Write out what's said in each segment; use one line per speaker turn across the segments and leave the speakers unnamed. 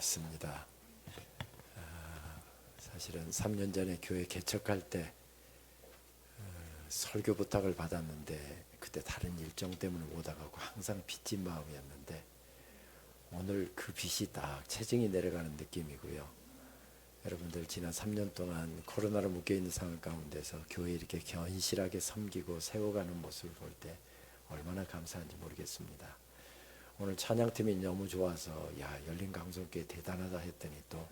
반갑습니다. 사실은 3년 전에 교회 개척할 때 설교 부탁을 받았는데 그때 다른 일정 때문에 못 와가고 항상 빚진 마음이었는데 오늘 그 빚이 딱 체증이 내려가는 느낌이고요. 여러분들 지난 3년 동안 코로나로 묶여있는 상황 가운데서 교회 이렇게 견실하게 섬기고 세워가는 모습을 볼 때 얼마나 감사한지 모르겠습니다. 오늘 찬양팀이 너무 좋아서 열린 강성교회 대단하다 했더니 또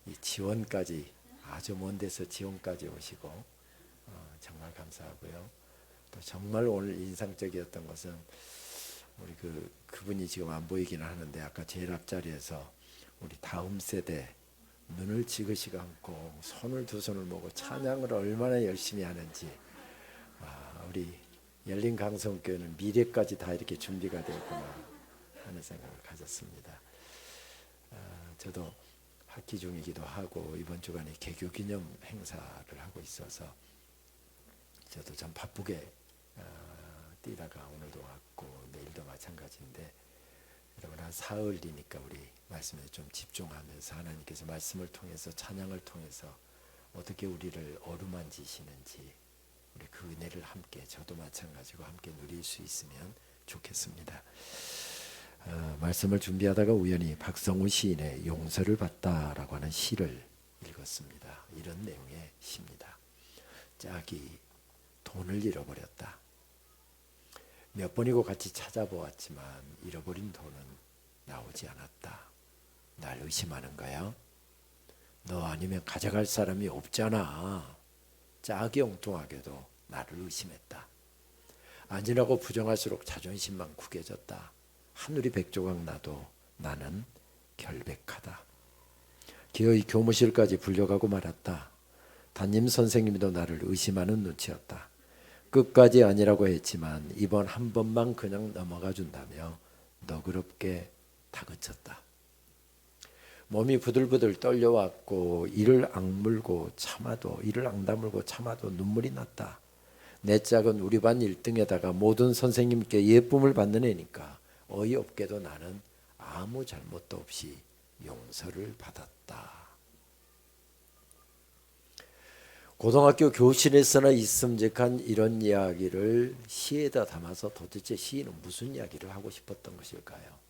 이 지원까지 아주 먼 데서 지원까지 오시고 정말 감사하고요. 또 정말 오늘 인상적이었던 것은 우리 그분이 지금 안 보이기는 하는데 아까 제일 앞자리에서 우리 다음 세대 눈을 지그시 감고 손을 두 손을 모으고 찬양을 얼마나 열심히 하는지 우리 열린 강성교회는 미래까지 다 이렇게 준비가 되었구나 하는 생각을 가졌습니다. 저도 학기 중이기도 하고 이번 주간에 개교 기념 행사를 하고 있어서 저도 참 바쁘게 뛰다가 오늘도 왔고 내일도 마찬가지인데 여러분 한 사흘이니까 우리 말씀에 좀 집중하면서 하나님께서 말씀을 통해서 찬양을 통해서 어떻게 우리를 어루만지시는지 우리 그 은혜를 함께 저도 마찬가지고 함께 누릴 수 있으면 좋겠습니다. 말씀을 준비하다가 우연히 박성우 시인의 용서를 받다라고 하는 시를 읽었습니다. 이런 내용의 시입니다. 짝이 돈을 잃어버렸다. 몇 번이고 같이 찾아보았지만 잃어버린 돈은 나오지 않았다. 날 의심하는 거야? 너 아니면 가져갈 사람이 없잖아. 짝이 엉뚱하게도 나를 의심했다. 안전하고 부정할수록 자존심만 구겨졌다. 하늘이 백조각 나도 나는 결백하다. 기어이 교무실까지 불려가고 말았다. 담임 선생님도 나를 의심하는 눈치였다. 끝까지 아니라고 했지만 이번 한 번만 그냥 넘어가 준다며 너그럽게 다그쳤다. 몸이 부들부들 떨려왔고 이를 악물고 참아도 이를 앙다물고 참아도 눈물이 났다. 내 짝은 우리 반 1등에다가 모든 선생님께 예쁨을 받는 애니까 어이없게도 나는 아무 잘못도 없이 용서를 받았다. 고등학교 교실에서나 있음직한 이런 이야기를 시에다 담아서 도대체 시인은 무슨 이야기를 하고 싶었던 것일까요?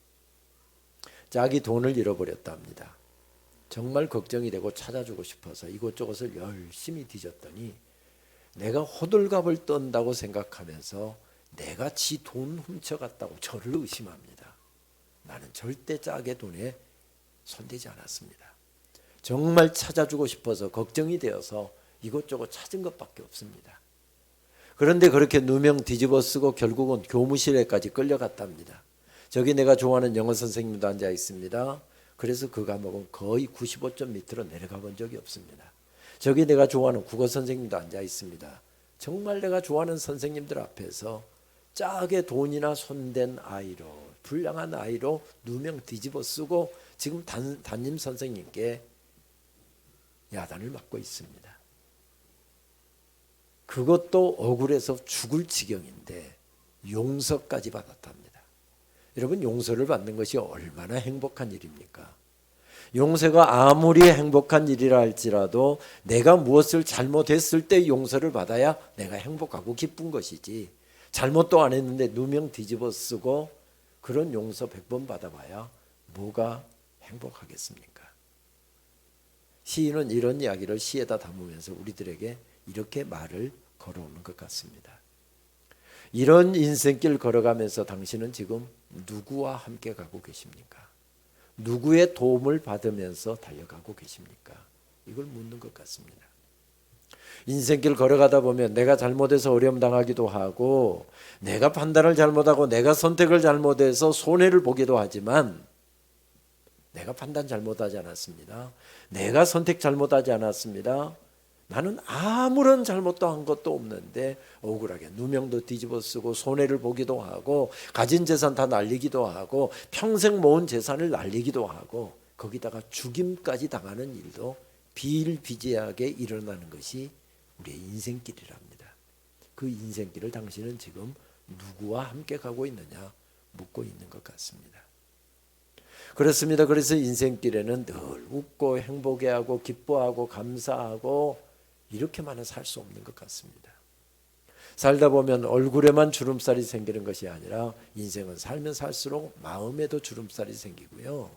짝이 돈을 잃어버렸답니다. 정말 걱정이 되고 찾아주고 싶어서 이곳저곳을 열심히 뒤졌더니 내가 호들갑을 떤다고 생각하면서 내가 지 돈 훔쳐갔다고 저를 의심합니다. 나는 절대 짝의 돈에 손대지 않았습니다. 정말 찾아주고 싶어서 걱정이 되어서 이것저것 찾은 것밖에 없습니다. 그런데 그렇게 누명 뒤집어 쓰고 결국은 교무실에까지 끌려갔답니다. 저기 내가 좋아하는 영어 선생님도 앉아 있습니다. 그래서 그 과목은 거의 95점 밑으로 내려가 본 적이 없습니다. 저기 내가 좋아하는 국어 선생님도 앉아 있습니다. 정말 내가 좋아하는 선생님들 앞에서 짝의 돈이나 손댄 아이로 불량한 아이로 누명 뒤집어 쓰고 지금 담임 선생님께 야단을 맞고 있습니다. 그것도 억울해서 죽을 지경인데 용서까지 받았답니다. 여러분 용서를 받는 것이 얼마나 행복한 일입니까? 용서가 아무리 행복한 일이라 할지라도 내가 무엇을 잘못했을 때 용서를 받아야 내가 행복하고 기쁜 것이지 잘못도 안 했는데 누명 뒤집어 쓰고 그런 용서 100번 받아봐야 뭐가 행복하겠습니까? 시인은 이런 이야기를 시에다 담으면서 우리들에게 이렇게 말을 걸어오는 것 같습니다. 이런 인생길 걸어가면서 당신은 지금 누구와 함께 가고 계십니까? 누구의 도움을 받으면서 달려가고 계십니까? 이걸 묻는 것 같습니다. 인생길 걸어가다 보면 내가 잘못해서 어려움 당하기도 하고 내가 판단을 잘못하고 내가 선택을 잘못해서 손해를 보기도 하지만 내가 판단 잘못하지 않았습니다. 내가 선택 잘못하지 않았습니다. 나는 아무런 잘못도 한 것도 없는데 억울하게 누명도 뒤집어 쓰고 손해를 보기도 하고 가진 재산 다 날리기도 하고 평생 모은 재산을 날리기도 하고 거기다가 죽임까지 당하는 일도 비일비재하게 일어나는 것이 우리의 인생길이랍니다. 그 인생길을 당신은 지금 누구와 함께 가고 있느냐 묻고 있는 것 같습니다. 그렇습니다. 그래서 인생길에는 늘 웃고 행복해하고 기뻐하고 감사하고 이렇게만은 살 수 없는 것 같습니다. 살다 보면 얼굴에만 주름살이 생기는 것이 아니라 인생은 살면 살수록 마음에도 주름살이 생기고요,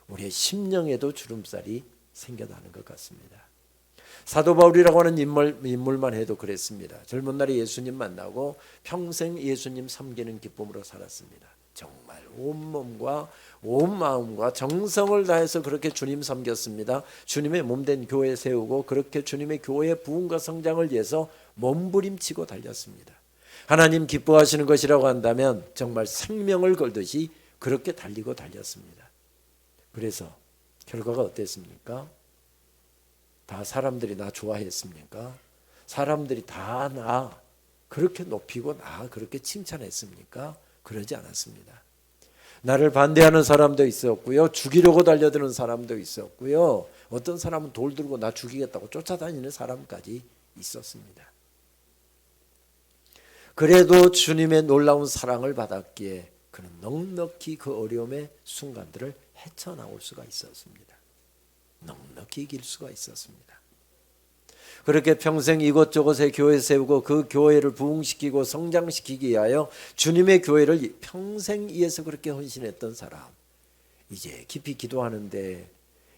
우리의 심령에도 주름살이 생겨나는 것 같습니다. 사도 바울이라고 하는 인물만 해도 그랬습니다. 젊은 날에 예수님 만나고 평생 예수님 섬기는 기쁨으로 살았습니다. 정말 온 몸과 온 마음과 정성을 다해서 그렇게 주님 섬겼습니다. 주님의 몸된 교회 세우고 그렇게 주님의 교회의 부흥과 성장을 위해서 몸부림치고 달렸습니다. 하나님 기뻐하시는 것이라고 한다면 정말 생명을 걸듯이 그렇게 달리고 달렸습니다. 그래서 결과가 어땠습니까? 다 사람들이 나 좋아했습니까? 사람들이 다 나 그렇게 높이고 나 그렇게 칭찬했습니까? 그러지 않았습니다. 나를 반대하는 사람도 있었고요, 죽이려고 달려드는 사람도 있었고요, 어떤 사람은 돌 들고 나 죽이겠다고 쫓아다니는 사람까지 있었습니다. 그래도 주님의 놀라운 사랑을 받았기에 그는 넉넉히 그 어려움의 순간들을 헤쳐나올 수가 있었습니다. 넉넉히 이길 수가 있었습니다. 그렇게 평생 이곳저곳에 교회 세우고 그 교회를 부흥시키고 성장시키기 위하여 주님의 교회를 평생 위해서 그렇게 헌신했던 사람, 이제 깊이 기도하는데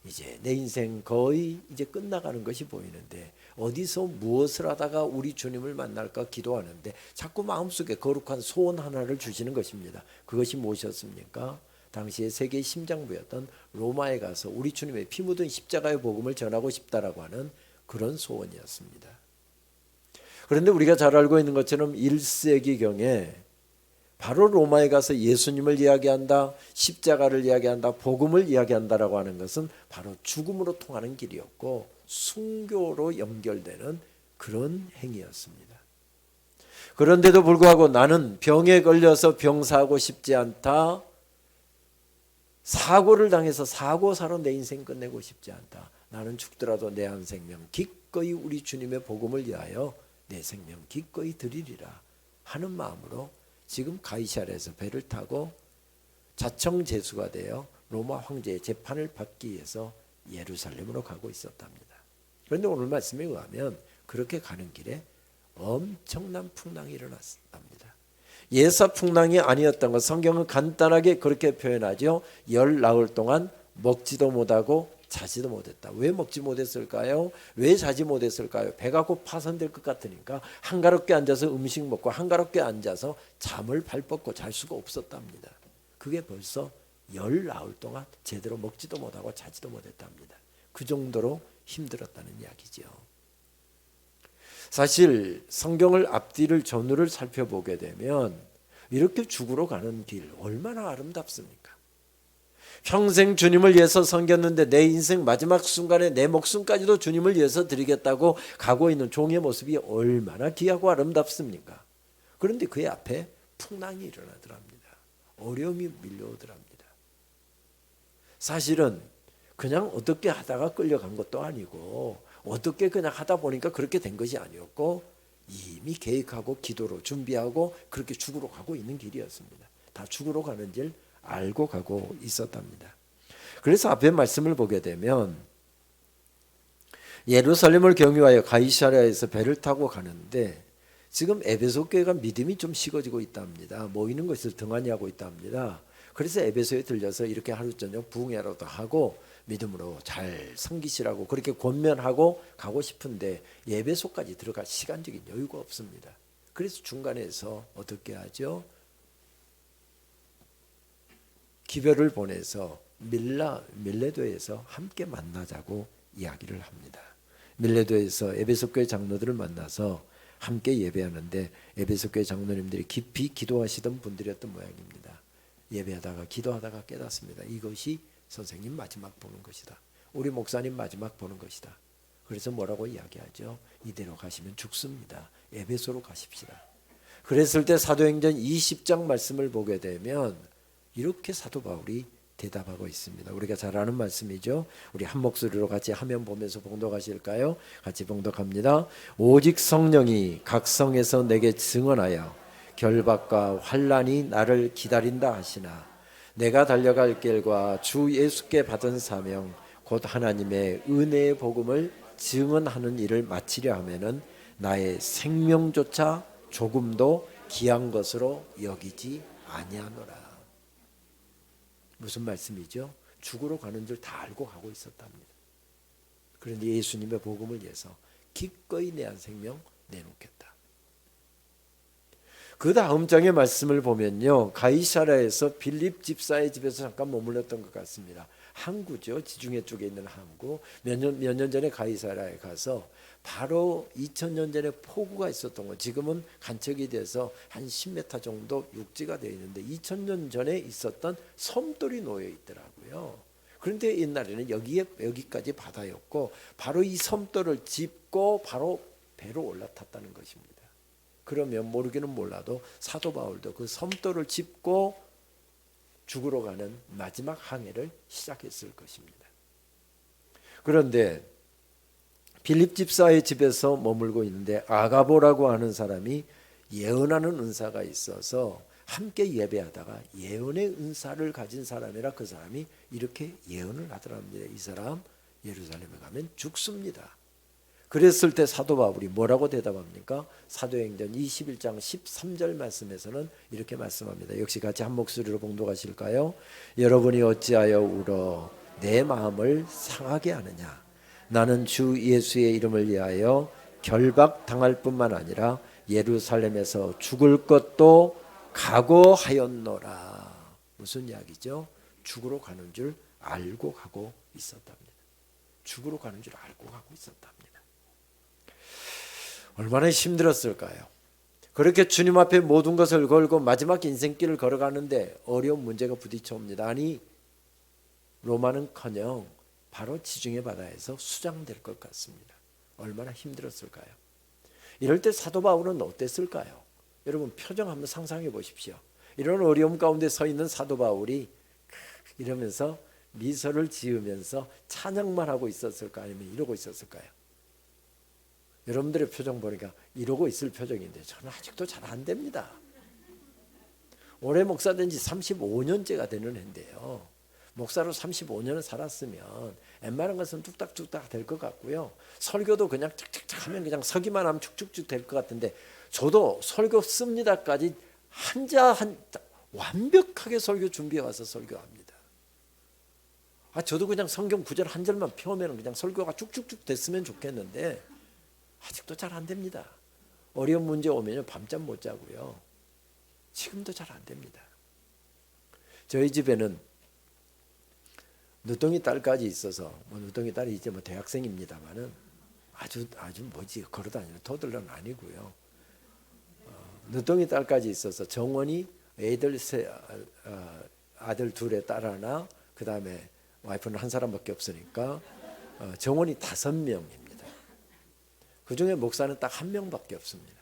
이제 내 인생 거의 이제 끝나가는 것이 보이는데 어디서 무엇을 하다가 우리 주님을 만날까 기도하는데 자꾸 마음속에 거룩한 소원 하나를 주시는 것입니다. 그것이 무엇이었습니까? 당시에 세계의 심장부였던 로마에 가서 우리 주님의 피 묻은 십자가의 복음을 전하고 싶다라고 하는 그런 소원이었습니다. 그런데 우리가 잘 알고 있는 것처럼 1세기경에 바로 로마에 가서 예수님을 이야기한다, 십자가를 이야기한다, 복음을 이야기한다라고 하는 것은 바로 죽음으로 통하는 길이었고 순교로 연결되는 그런 행위였습니다. 그런데도 불구하고 나는 병에 걸려서 병사하고 싶지 않다, 사고를 당해서 사고사로 내 인생 끝내고 싶지 않다, 나는 죽더라도 내 한 생명 기꺼이 우리 주님의 복음을 위하여 내 생명 기꺼이 드리리라 하는 마음으로 지금 가이사랴에서 배를 타고 자청제수가 되어 로마 황제의 재판을 받기 위해서 예루살렘으로 가고 있었답니다. 그런데 오늘 말씀에 의하면 그렇게 가는 길에 엄청난 풍랑이 일어났답니다. 예사 풍랑이 아니었던 것, 성경은 간단하게 그렇게 표현하죠. 열 나흘 동안 먹지도 못하고 자지도 못했다. 왜 먹지 못했을까요? 왜 자지 못했을까요? 배가 곧 파손될 것 같으니까 한가롭게 앉아서 음식 먹고 한가롭게 앉아서 잠을 발뻗고 잘 수가 없었답니다. 그게 벌써 열 나흘 동안 제대로 먹지도 못하고 자지도 못했답니다. 그 정도로 힘들었다는 이야기죠. 사실 성경을 앞뒤를 전후를 살펴보게 되면 이렇게 죽으러 가는 길 얼마나 아름답습니까? 평생 주님을 위해서 섬겼는데 내 인생 마지막 순간에 내 목숨까지도 주님을 위해서 드리겠다고 가고 있는 종의 모습이 얼마나 귀하고 아름답습니까? 그런데 그의 앞에 풍랑이 일어나더랍니다. 어려움이 밀려오더랍니다. 사실은 그냥 어떻게 하다가 끌려간 것도 아니고 어떻게 그냥 하다 보니까 그렇게 된 것이 아니었고 이미 계획하고 기도로 준비하고 그렇게 죽으러 가고 있는 길이었습니다. 다 죽으러 가는 길 알고 가고 있었답니다. 그래서 앞에 말씀을 보게 되면 예루살렘을 경유하여 가이사랴에서 배를 타고 가는데 지금 에베소 교회가 믿음이 좀 식어지고 있답니다. 모이는 것을 등한히 하고 있답니다. 그래서 에베소에 들려서 이렇게 하루 저녁 부흥회라도 하고 믿음으로 잘 섬기시라고 그렇게 권면하고 가고 싶은데 에베소까지 들어갈 시간적인 여유가 없습니다. 그래서 중간에서 어떻게 하죠? 기별을 보내서 밀레도에서 함께 만나자고 이야기를 합니다. 밀레도에서 에베소 교회 장로들을 만나서 함께 예배하는데 에베소 교회 장로님들이 깊이 기도하시던 분들이었던 모양입니다. 예배하다가 기도하다가 깨닫습니다. 이것이 선생님 마지막 보는 것이다. 우리 목사님 마지막 보는 것이다. 그래서 뭐라고 이야기하죠? 이대로 가시면 죽습니다. 에베소로 가십시다. 그랬을 때 사도행전 20장 말씀을 보게 되면 이렇게 사도 바울이 대답하고 있습니다. 우리가 잘 아는 말씀이죠. 우리 한 목소리로 같이 화면 보면서 봉독하실까요? 같이 봉독합니다. 오직 성령이 각 성에서 내게 증언하여 결박과 환난이 나를 기다린다 하시나 내가 달려갈 길과 주 예수께 받은 사명 곧 하나님의 은혜의 복음을 증언하는 일을 마치려 하면은 나의 생명조차 조금도 귀한 것으로 여기지 아니하노라. 무슨 말씀이죠? 죽으러 가는 줄 다 알고 가고 있었답니다. 그런데 예수님의 복음을 위해서 기꺼이 내 한 생명 내놓겠다. 그 다음 장의 말씀을 보면요, 가이사랴에서 빌립 집사의 집에서 잠깐 머물렀던 것 같습니다. 항구죠. 지중해 쪽에 있는 항구. 몇 년 전에 가이사랴에 가서 바로 2000년 전에 폭우가 있었던 거, 지금은 간척이 돼서 한 10m 정도 육지가 되어 있는데 2000년 전에 있었던 섬돌이 놓여 있더라고요. 그런데 옛날에는 여기까지 바다였고 바로 이 섬돌을 짚고 바로 배로 올라탔다는 것입니다. 그러면 모르기는 몰라도 사도 바울도 그 섬돌을 짚고 죽으러 가는 마지막 항해를 시작했을 것입니다. 그런데 빌립 집사의 집에서 머물고 있는데 아가보라고 하는 사람이 예언하는 은사가 있어서 함께 예배하다가 예언의 은사를 가진 사람이라 그 사람이 이렇게 예언을 하더랍니다. 이 사람 예루살렘에 가면 죽습니다. 그랬을 때 사도 바울이 뭐라고 대답합니까? 사도행전 21장 13절 말씀에서는 이렇게 말씀합니다. 역시 같이 한 목소리로 봉독하실까요? 여러분이 어찌하여 울어 내 마음을 상하게 하느냐? 나는 주 예수의 이름을 위하여 결박당할 뿐만 아니라 예루살렘에서 죽을 것도 각오하였노라. 무슨 이야기죠? 죽으러 가는 줄 알고 가고 있었답니다. 죽으러 가는 줄 알고 가고 있었답니다. 얼마나 힘들었을까요? 그렇게 주님 앞에 모든 것을 걸고 마지막 인생길을 걸어가는데 어려운 문제가 부딪혀옵니다. 아니, 로마는커녕 바로 지중해 바다에서 수장될 것 같습니다. 얼마나 힘들었을까요? 이럴 때 사도 바울은 어땠을까요? 여러분 표정 한번 상상해 보십시오. 이런 어려움 가운데 서 있는 사도 바울이 이러면서 미소를 지으면서 찬양만 하고 있었을까, 아니면 이러고 있었을까요? 여러분들의 표정 보니까 이러고 있을 표정인데 저는 아직도 잘 안 됩니다. 올해 목사 된 지 35년째가 되는 해인데요. 목사로 35년을 살았으면 웬만한 것은 뚝딱뚝딱 될 것 같고요. 설교도 그냥 착착착 하면 그냥 서기만 하면 축축축 될 것 같은데, 저도 설교 씁니다까지 한자 완벽하게 설교 준비해 와서 설교합니다. 저도 그냥 성경 구절 한 절만 펴면 그냥 설교가 쭉쭉쭉 됐으면 좋겠는데 아직도 잘 안 됩니다. 어려운 문제 오면 밤잠 못 자고요. 지금도 잘 안 됩니다. 저희 집에는 늦둥이 딸까지 있어서, 늦둥이 딸이 이제 대학생입니다만은 아주 뭐지 걸어다니는 토들은 아니고요. 늦둥이 딸까지 있어서 정원이 아들 둘에 딸 하나, 그 다음에 와이프는 한 사람밖에 없으니까 정원이 5명입니다. 그 중에 목사는 딱 1명밖에 없습니다.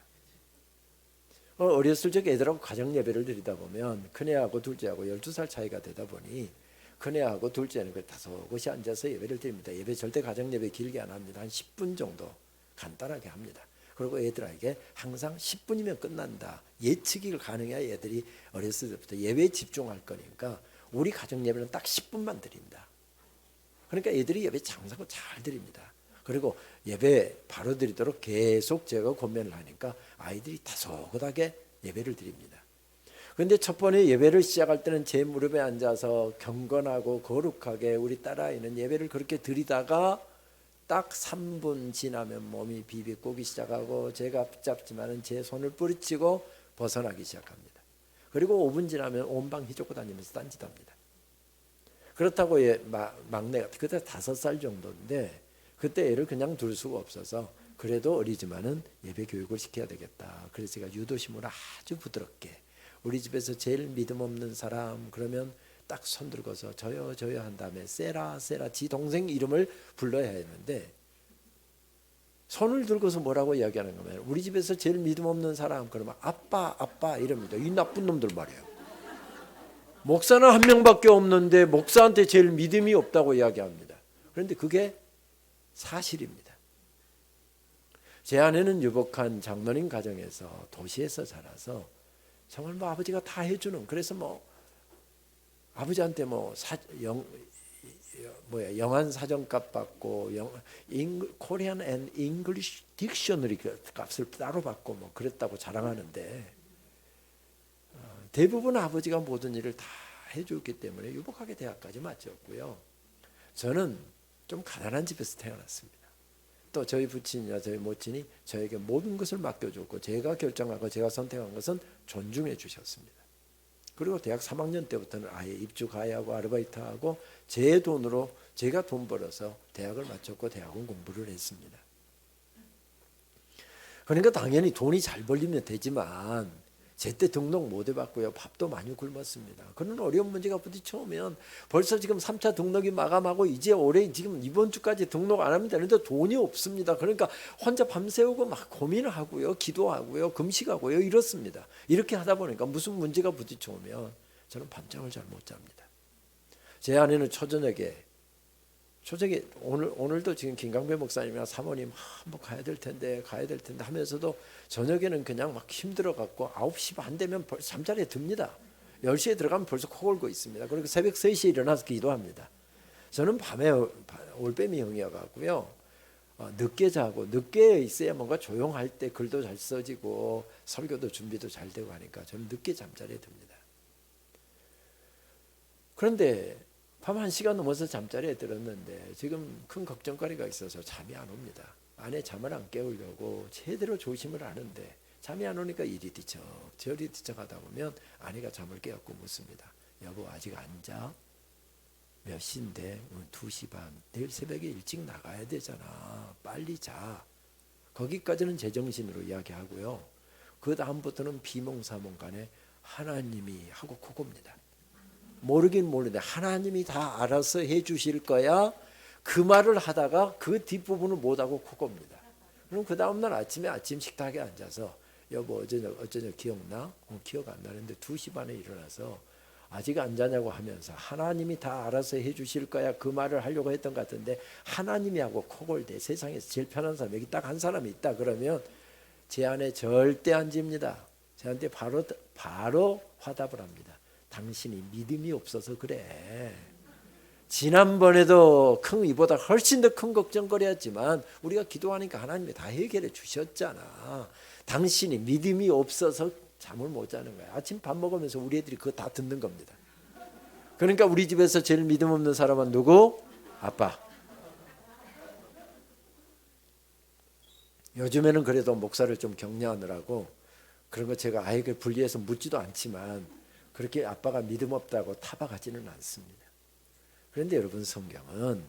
어렸을 적에 애들하고 가정 예배를 드리다 보면 큰애하고 둘째하고 12살 차이가 되다 보니 큰애하고 둘째는 다섯이 앉아서 예배를 드립니다. 예배 절대 가정 예배 길게 안 합니다. 한 10분 정도 간단하게 합니다. 그리고 애들에게 항상 10분이면 끝난다, 예측이 가능해야 애들이 어렸을 때부터 예배에 집중할 거니까 우리 가정 예배는 딱 10분만 드린다. 그러니까 애들이 예배 장사고 잘 드립니다. 그리고 예배 바로 드리도록 계속 제가 권면을 하니까 아이들이 다소곳하게 예배를 드립니다. 그런데 첫 번에 예배를 시작할 때는 제 무릎에 앉아서 경건하고 거룩하게 우리 딸아이는 예배를 그렇게 드리다가 딱 3분 지나면 몸이 비비 꼬기 시작하고 제가 붙잡지만은 제 손을 뿌리치고 벗어나기 시작합니다. 그리고 5분 지나면 온 방 휘젓고 다니면서 딴짓합니다. 그렇다고 막내가 그때 5살 정도인데 그때 애를 그냥 둘 수가 없어서 그래도 어리지만은 예배 교육을 시켜야 되겠다. 그래서 제가 유도심으로 아주 부드럽게 우리 집에서 제일 믿음 없는 사람 그러면 딱 손 들고서 저요 한 다음에 세라 지 동생 이름을 불러야 했는데 손을 들고서 뭐라고 이야기하는 거면 우리 집에서 제일 믿음 없는 사람 그러면 아빠 이럽니다. 이 나쁜 놈들 말이에요. 목사는 1명밖에 없는데 목사한테 제일 믿음이 없다고 이야기합니다. 그런데 그게 사실입니다. 제 아내는 유복한 장로님 가정에서 도시에서 자라서 정말 아버지가 다 해주는, 그래서 아버지한테 영한 사전값 받고 코리안 앤 잉글리시 딕셔너리 값을 따로 받고 뭐 그랬다고 자랑하는데 대부분 아버지가 모든 일을 다 해줬기 때문에 유복하게 대학까지 마쳤고요. 저는 좀 가난한 집에서 태어났습니다. 또 저희 부친이나 저희 모친이 저에게 모든 것을 맡겨줬고 제가 결정하고 제가 선택한 것은 존중해 주셨습니다. 그리고 대학 3학년 때부터는 아예 입주 가야하고 아르바이트하고 제 돈으로 제가 돈 벌어서 대학을 마쳤고 대학원 공부를 했습니다. 그러니까 당연히 돈이 잘 벌리면 되지만 제때 등록 못 해봤고요. 밥도 많이 굶었습니다. 그런 어려운 문제가 부딪혀오면 벌써 지금 3차 등록이 마감하고 이제 올해 지금 이번 주까지 등록 안 하면 되는데 돈이 없습니다. 그러니까 혼자 밤새우고 막 고민을 하고요. 기도하고요. 금식하고요. 이렇습니다. 이렇게 하다 보니까 무슨 문제가 부딪혀오면 저는 밤잠을 잘 못 잡니다. 제 아내는 초저녁에 오늘도 지금 김강배 목사님이나 사모님 한번 가야 될 텐데 하면서도 저녁에는 그냥 막 힘들어 갖고 9시 반 되면 벌써 잠자리에 듭니다. 10시에 들어가면 벌써 코 골고 있습니다. 그리고 새벽 3시에 일어나서 기도합니다. 저는 밤에 올빼미 형이어 갖고요. 늦게 자고 늦게 있어야 뭔가 조용할 때 글도 잘 써지고 설교도 준비도 잘 되고 하니까 저는 늦게 잠자리에 듭니다. 그런데 밤 1시간 넘어서 잠자리에 들었는데 지금 큰 걱정거리가 있어서 잠이 안 옵니다. 아내 잠을 안 깨우려고 제대로 조심을 하는데 잠이 안 오니까 이리 뒤척 저리 뒤척하다 보면 아내가 잠을 깨닫고 묻습니다. 여보 아직 안 자? 몇 시인데? 오늘 2시 반. 내일 새벽에 일찍 나가야 되잖아. 빨리 자. 거기까지는 제정신으로 이야기하고요. 그 다음부터는 비몽사몽간에 하나님이 하고 코고입니다. 모르긴 모르는데 하나님이 다 알아서 해주실 거야. 그 말을 하다가 그 뒷부분을 못하고 코고입니다. 그럼 그 다음날 아침 식탁에 앉아서 여보 어쩌냐 기억나? 기억 안 나는데 2시 반에 일어나서 아직 안 자냐고 하면서 하나님이 다 알아서 해주실 거야. 그 말을 하려고 했던 것 같은데 하나님이 하고 코골대. 세상에서 제일 편한 사람 여기 딱 한 사람이 있다 그러면 제 안에 절대 안 집니다. 저한테 바로 화답을 합니다. 당신이 믿음이 없어서 그래. 지난번에도 이보다 훨씬 더 큰 걱정거리였지만 우리가 기도하니까 하나님이 다 해결해 주셨잖아. 당신이 믿음이 없어서 잠을 못 자는 거야. 아침 밥 먹으면서 우리 애들이 그거 다 듣는 겁니다. 그러니까 우리 집에서 제일 믿음 없는 사람은 누구? 아빠. 요즘에는 그래도 목사를 좀 격려하느라고 그런 거 제가 아이를 분리해서 묻지도 않지만 그렇게 아빠가 믿음 없다고 타박하지는 않습니다. 그런데 여러분 성경은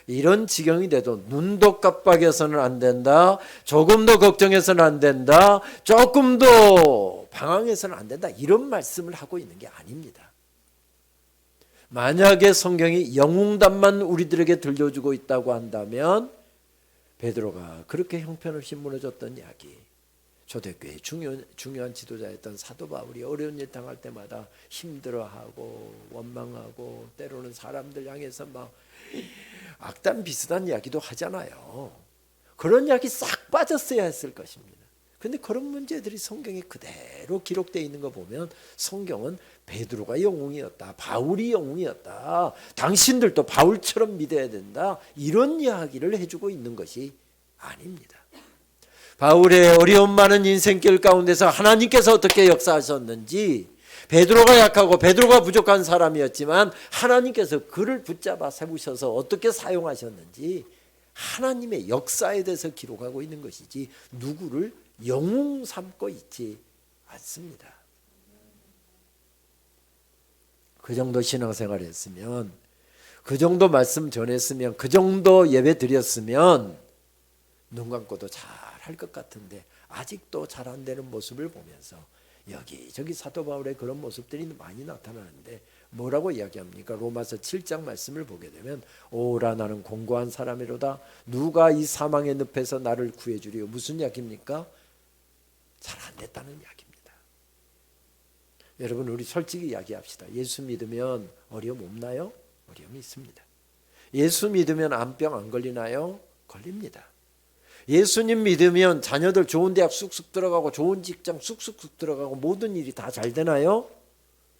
이런 지경이 돼도 눈도 깜빡여서는 안 된다. 조금 더 걱정해서는 안 된다. 조금 더 방황해서는 안 된다. 이런 말씀을 하고 있는 게 아닙니다. 만약에 성경이 영웅담만 우리들에게 들려주고 있다고 한다면 베드로가 그렇게 형편없이 무너졌던 이야기, 초대교회의 중요한 지도자였던 사도 바울이 어려운 일 당할 때마다 힘들어하고 원망하고 때로는 사람들 향해서 막 악담 비슷한 이야기도 하잖아요. 그런 이야기 싹 빠졌어야 했을 것입니다. 그런데 그런 문제들이 성경에 그대로 기록되어 있는 거 보면 성경은 베드로가 영웅이었다. 바울이 영웅이었다. 당신들도 바울처럼 믿어야 된다. 이런 이야기를 해주고 있는 것이 아닙니다. 바울의 어려움 많은 인생길 가운데서 하나님께서 어떻게 역사하셨는지, 베드로가 약하고 베드로가 부족한 사람이었지만 하나님께서 그를 붙잡아 세우셔서 어떻게 사용하셨는지 하나님의 역사에 대해서 기록하고 있는 것이지 누구를 영웅 삼고 있지 않습니다. 그 정도 신앙생활 했으면, 그 정도 말씀 전했으면, 그 정도 예배 드렸으면 눈 감고도 잘 할 것 같은데 아직도 잘 안 되는 모습을 보면서 여기저기 사도 바울의 그런 모습들이 많이 나타나는데 뭐라고 이야기합니까? 로마서 7장 말씀을 보게 되면 오라 나는 공고한 사람이로다. 누가 이 사망의 늪에서 나를 구해주리요. 무슨 이야기입니까? 잘 안 됐다는 이야기입니다. 여러분 우리 솔직히 이야기합시다. 예수 믿으면 어려움 없나요? 어려움이 있습니다. 예수 믿으면 암병 안 걸리나요? 걸립니다. 예수님 믿으면 자녀들 좋은 대학 쑥쑥 들어가고 좋은 직장 쑥쑥 들어가고 모든 일이 다 잘 되나요?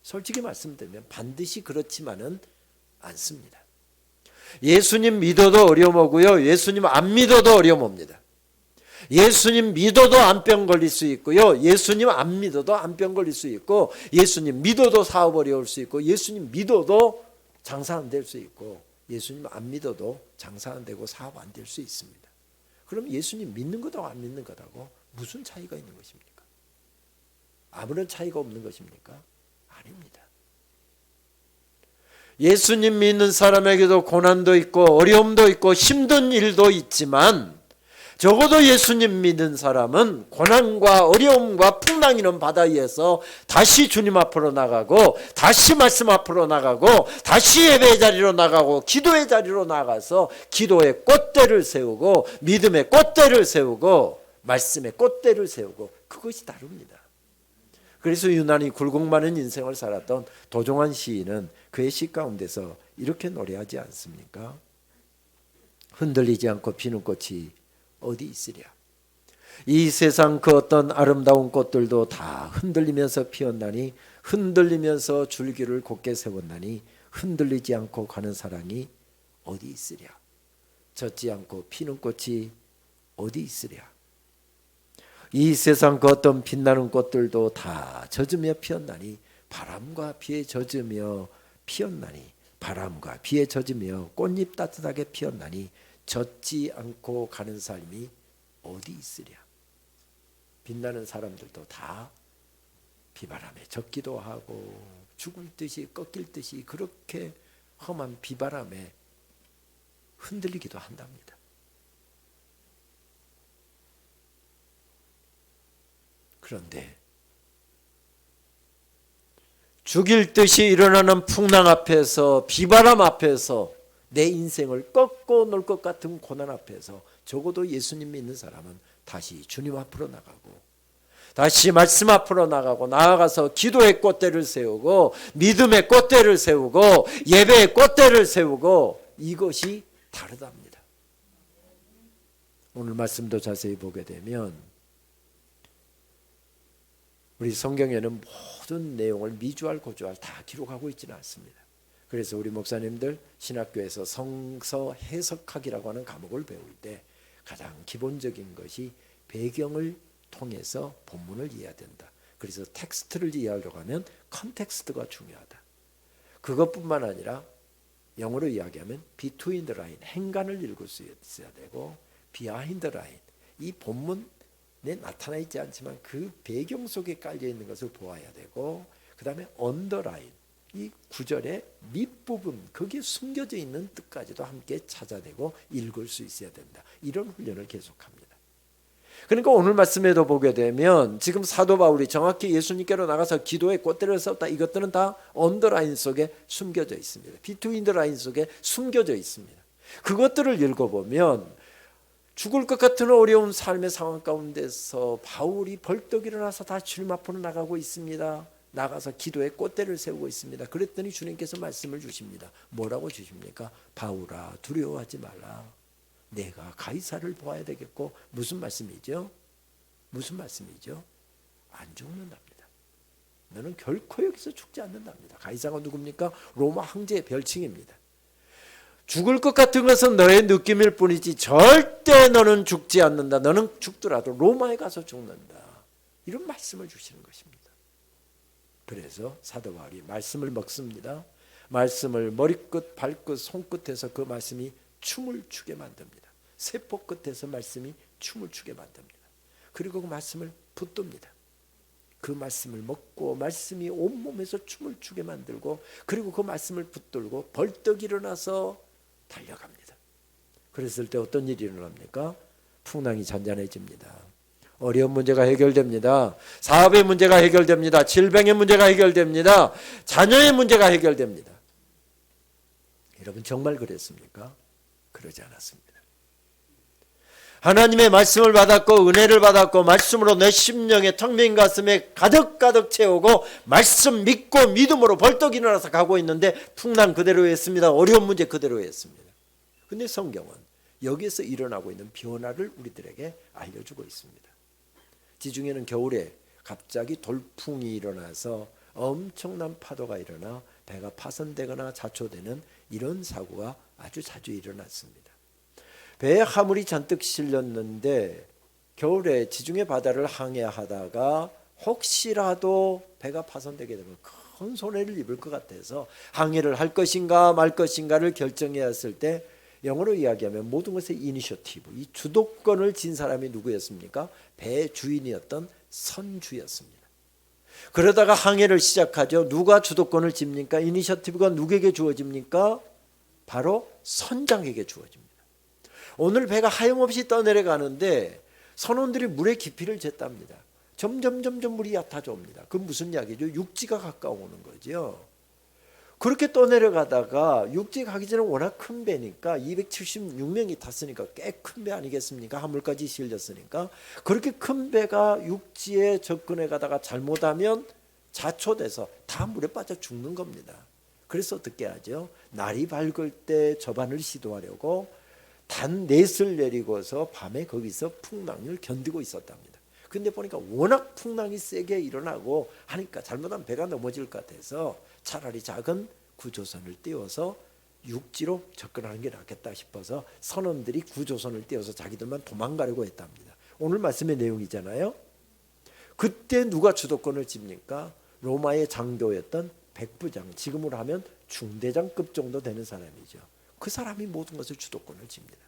솔직히 말씀드리면 반드시 그렇지만은 않습니다. 예수님 믿어도 어려움 오고요. 예수님 안 믿어도 어려움 옵니다. 예수님 믿어도 암병 걸릴 수 있고요. 예수님 안 믿어도 암병 걸릴 수 있고, 예수님 믿어도 사업 어려울 수 있고, 예수님 믿어도 장사 안 될 수 있고, 예수님 안 믿어도 장사 안 되고 사업 안 될 수 있습니다. 그럼 예수님 믿는 것하고 안 믿는 것하고 무슨 차이가 있는 것입니까? 아무런 차이가 없는 것입니까? 아닙니다. 예수님 믿는 사람에게도 고난도 있고 어려움도 있고 힘든 일도 있지만, 적어도 예수님 믿는 사람은 고난과 어려움과 풍랑이는 바다 위에서 다시 주님 앞으로 나가고, 다시 말씀 앞으로 나가고, 다시 예배의 자리로 나가고, 기도의 자리로 나가서 기도의 꽃대를 세우고, 믿음의 꽃대를 세우고, 말씀의 꽃대를 세우고, 그것이 다릅니다. 그래서 유난히 굴곡 많은 인생을 살았던 도종환 시인은 그의 시 가운데서 이렇게 노래하지 않습니까? 흔들리지 않고 피는 꽃이 어디 있으랴. 이 세상 그 어떤 아름다운 꽃들도 다 흔들리면서 피었나니, 흔들리면서 줄기를 곧게 세웠나니, 흔들리지 않고 가는 사랑이 어디 있으랴. 젖지 않고 피는 꽃이 어디 있으랴. 이 세상 그 어떤 빛나는 꽃들도 다 젖으며 피었나니, 바람과 비에 젖으며 피었나니, 바람과 비에 젖으며 꽃잎 따뜻하게 피었나니, 젖지 않고 가는 삶이 어디 있으랴. 빛나는 사람들도 다 비바람에 젖기도 하고 죽을 듯이 꺾일 듯이 그렇게 험한 비바람에 흔들리기도 한답니다. 그런데 죽일 듯이 일어나는 풍랑 앞에서, 비바람 앞에서, 내 인생을 꺾고 놓을 것 같은 고난 앞에서 적어도 예수님 믿는 사람은 다시 주님 앞으로 나가고, 다시 말씀 앞으로 나가고, 나아가서 기도의 꽃대를 세우고, 믿음의 꽃대를 세우고, 예배의 꽃대를 세우고, 이것이 다르답니다. 오늘 말씀도 자세히 보게 되면 우리 성경에는 모든 내용을 미주알 고주알 다 기록하고 있지는 않습니다. 그래서 우리 목사님들 신학교에서 성서 해석학이라고 하는 과목을 배울 때 가장 기본적인 것이 배경을 통해서 본문을 이해해야 된다. 그래서 텍스트를 이해하려고 하면 컨텍스트가 중요하다. 그것뿐만 아니라 영어로 이야기하면 between the line, 행간을 읽을 수 있어야 되고, behind the line, 이 본문에 나타나 있지 않지만 그 배경 속에 깔려 있는 것을 보아야 되고, 그 다음에 on the line, 이 구절의 밑부분, 거기에 숨겨져 있는 뜻까지도 함께 찾아내고 읽을 수 있어야 된다. 이런 훈련을 계속합니다. 그러니까 오늘 말씀에도 보게 되면 지금 사도 바울이 정확히 예수님께로 나가서 기도의 꽃대를 세웠다. 이것들은 다 언더라인 속에 숨겨져 있습니다. 비트윈 더 라인 속에 숨겨져 있습니다. 그것들을 읽어보면 죽을 것 같은 어려운 삶의 상황 가운데서 바울이 벌떡 일어나서 다 주님 앞으로 나가고 있습니다. 나가서 기도의 꽃대를 세우고 있습니다. 그랬더니 주님께서 말씀을 주십니다. 뭐라고 주십니까? 바울아, 두려워하지 말라. 내가 가이사를 보아야 되겠고. 무슨 말씀이죠? 무슨 말씀이죠? 안 죽는답니다. 너는 결코 여기서 죽지 않는답니다. 가이사가 누굽니까? 로마 황제의 별칭입니다. 죽을 것 같은 것은 너의 느낌일 뿐이지 절대 너는 죽지 않는다. 너는 죽더라도 로마에 가서 죽는다. 이런 말씀을 주시는 것입니다. 그래서 사도 바울이 말씀을 먹습니다. 말씀을 머리끝, 발끝, 손끝에서 그 말씀이 춤을 추게 만듭니다. 세포 끝에서 말씀이 춤을 추게 만듭니다. 그리고 그 말씀을 붙듭니다. 그 말씀을 먹고 말씀이 온몸에서 춤을 추게 만들고, 그리고 그 말씀을 붙들고 벌떡 일어나서 달려갑니다. 그랬을 때 어떤 일이 일어납니까? 풍랑이 잔잔해집니다. 어려운 문제가 해결됩니다. 사업의 문제가 해결됩니다. 질병의 문제가 해결됩니다. 자녀의 문제가 해결됩니다. 여러분 정말 그랬습니까? 그러지 않았습니다. 하나님의 말씀을 받았고 은혜를 받았고 말씀으로 내 심령에 텅 빈 가슴에 가득 채우고 말씀 믿고 믿음으로 벌떡 일어나서 가고 있는데 풍랑 그대로였습니다. 어려운 문제 그대로였습니다. 그런데 성경은 여기에서 일어나고 있는 변화를 우리들에게 알려주고 있습니다. 지중해는 겨울에 갑자기 돌풍이 일어나서 엄청난 파도가 일어나 배가 파손되거나 자초되는 이런 사고가 아주 자주 일어났습니다. 배에 화물이 잔뜩 실렸는데 겨울에 지중해 바다를 항해하다가 혹시라도 배가 파손되게 되면 큰 손해를 입을 것 같아서 항해를 할 것인가 말 것인가를 결정해야 했을 때, 영어로 이야기하면 모든 것의 이니셔티브, 이 주도권을 진 사람이 누구였습니까? 배의 주인이었던 선주였습니다. 그러다가 항해를 시작하죠. 누가 주도권을 집니까? 이니셔티브가 누구에게 주어집니까? 바로 선장에게 주어집니다. 오늘 배가 하염없이 떠내려가는데 선원들이 물의 깊이를 쟀답니다. 점점 물이 얕아져 옵니다. 그건 무슨 이야기죠? 육지가 가까워오는 거죠. 그렇게 떠내려가다가 육지 가기 전에 워낙 큰 배니까 276명이 탔으니까 꽤 큰 배 아니겠습니까? 화물까지 실렸으니까. 그렇게 큰 배가 육지에 접근해 가다가 잘못하면 자초돼서 다 물에 빠져 죽는 겁니다. 그래서 어떻게 하죠? 날이 밝을 때 접안을 시도하려고 단넷을 내리고서 밤에 거기서 풍랑을 견디고 있었답니다. 근데 보니까 워낙 풍랑이 세게 일어나고 하니까 잘못하면 배가 넘어질 것 같아서 차라리 작은 구조선을 띄워서 육지로 접근하는 게 낫겠다 싶어서 선원들이 구조선을 띄워서 자기들만 도망가려고 했답니다. 오늘 말씀의 내용이잖아요. 그때 누가 주도권을 집니까? 로마의 장교였던 백부장, 지금으로 하면 중대장급 정도 되는 사람이죠. 그 사람이 모든 것을 주도권을 집니다.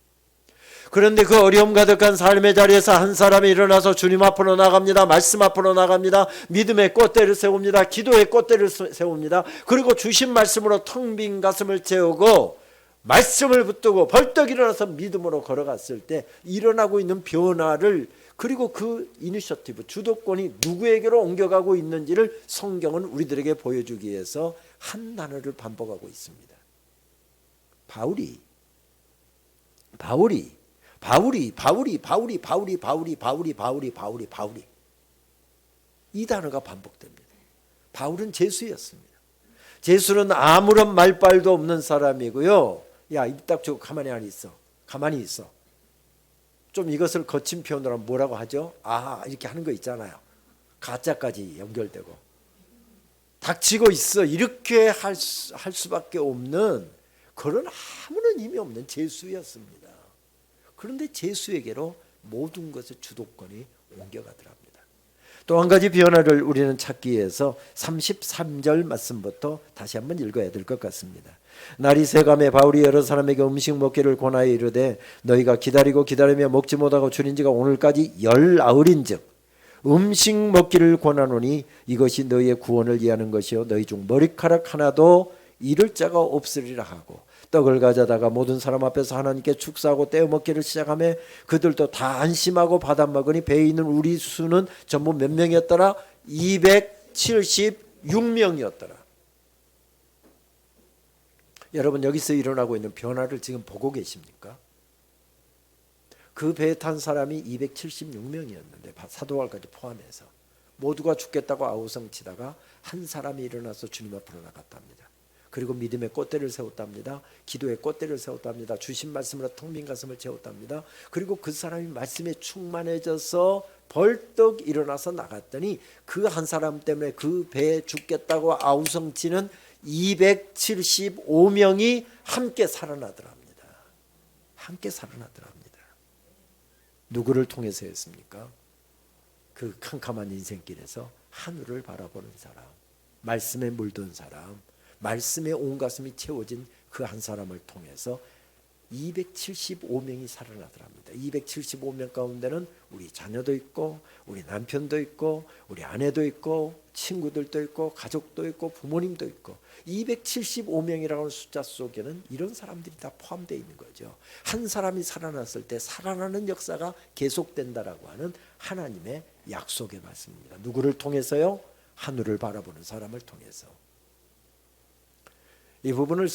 그런데 그 어려움 가득한 삶의 자리에서 한 사람이 일어나서 주님 앞으로 나갑니다. 말씀 앞으로 나갑니다. 믿음의 꽃대를 세웁니다. 기도의 꽃대를 세웁니다. 그리고 주신 말씀으로 텅 빈 가슴을 채우고 말씀을 붙들고 벌떡 일어나서 믿음으로 걸어갔을 때 일어나고 있는 변화를, 그리고 그 이니셔티브, 주도권이 누구에게로 옮겨가고 있는지를 성경은 우리들에게 보여주기 위해서 한 단어를 반복하고 있습니다. 바울이 이 단어가 반복됩니다. 바울은 제수였습니다. 제수는 아무런 말발도 없는 사람이고요. 야, 입 닥치고 가만히 있어. 가만히 있어. 좀 이것을 거친 표현으로 하면 뭐라고 하죠? 아, 이렇게 하는 거 있잖아요. 가짜까지 연결되고. 닥치고 있어. 이렇게 할 수밖에 없는 그런 아무런 의미 없는 제수였습니다. 그런데 제수에게로 모든 것의 주도권이 옮겨가더랍니다. 또 한 가지 변화를 우리는 찾기 위해서 33절 말씀부터 다시 한번 읽어야 될 것 같습니다. 날이 새감에 바울이 여러 사람에게 음식 먹기를 권하여 이르되 너희가 기다리며 먹지 못하고 줄인 지가 오늘까지 열나흘인즉 음식 먹기를 권하노니 이것이 너희의 구원을 위하는 것이요 너희 중 머리카락 하나도 잃을 자가 없으리라 하고, 떡을 가져다가 모든 사람 앞에서 하나님께 축사하고 떼어 먹기를 시작하며 그들도 다 안심하고 받아 먹으니 배에 있는 우리 수는 전부 몇 명이었더라? 276명이었더라. 여러분, 여기서 일어나고 있는 변화를 지금 보고 계십니까? 그 배에 탄 사람이 276명이었는데 사도 바울까지 포함해서 모두가 죽겠다고 아우성치다가 한 사람이 일어나서 주님 앞으로 나갔답니다. 그리고 믿음의 꽃대를 세웠답니다. 기도의 꽃대를 세웠답니다. 주신 말씀으로 텅 빈 가슴을 채웠답니다. 그리고 그 사람이 말씀에 충만해져서 벌떡 일어나서 나갔더니 그 한 사람 때문에 그 배에 죽겠다고 아우성치는 275명이 함께 살아나더랍니다. 함께 살아나더랍니다. 누구를 통해서였습니까? 그 캄캄한 인생길에서 하늘을 바라보는 사람, 말씀에 물든 사람, 말씀에 온 가슴이 채워진 그 한 사람을 통해서 275명이 살아나더랍니다. 275명 가운데는 우리 자녀도 있고 우리 남편도 있고 우리 아내도 있고 친구들도 있고 가족도 있고 부모님도 있고 275명이라는 하는 숫자 속에는 이런 사람들이 다 포함되어 있는 거죠. 한 사람이 살아났을 때 살아나는 역사가 계속된다라고 하는 하나님의 약속의 말씀입니다. 누구를 통해서요? 하늘을 바라보는 사람을 통해서. 이 부분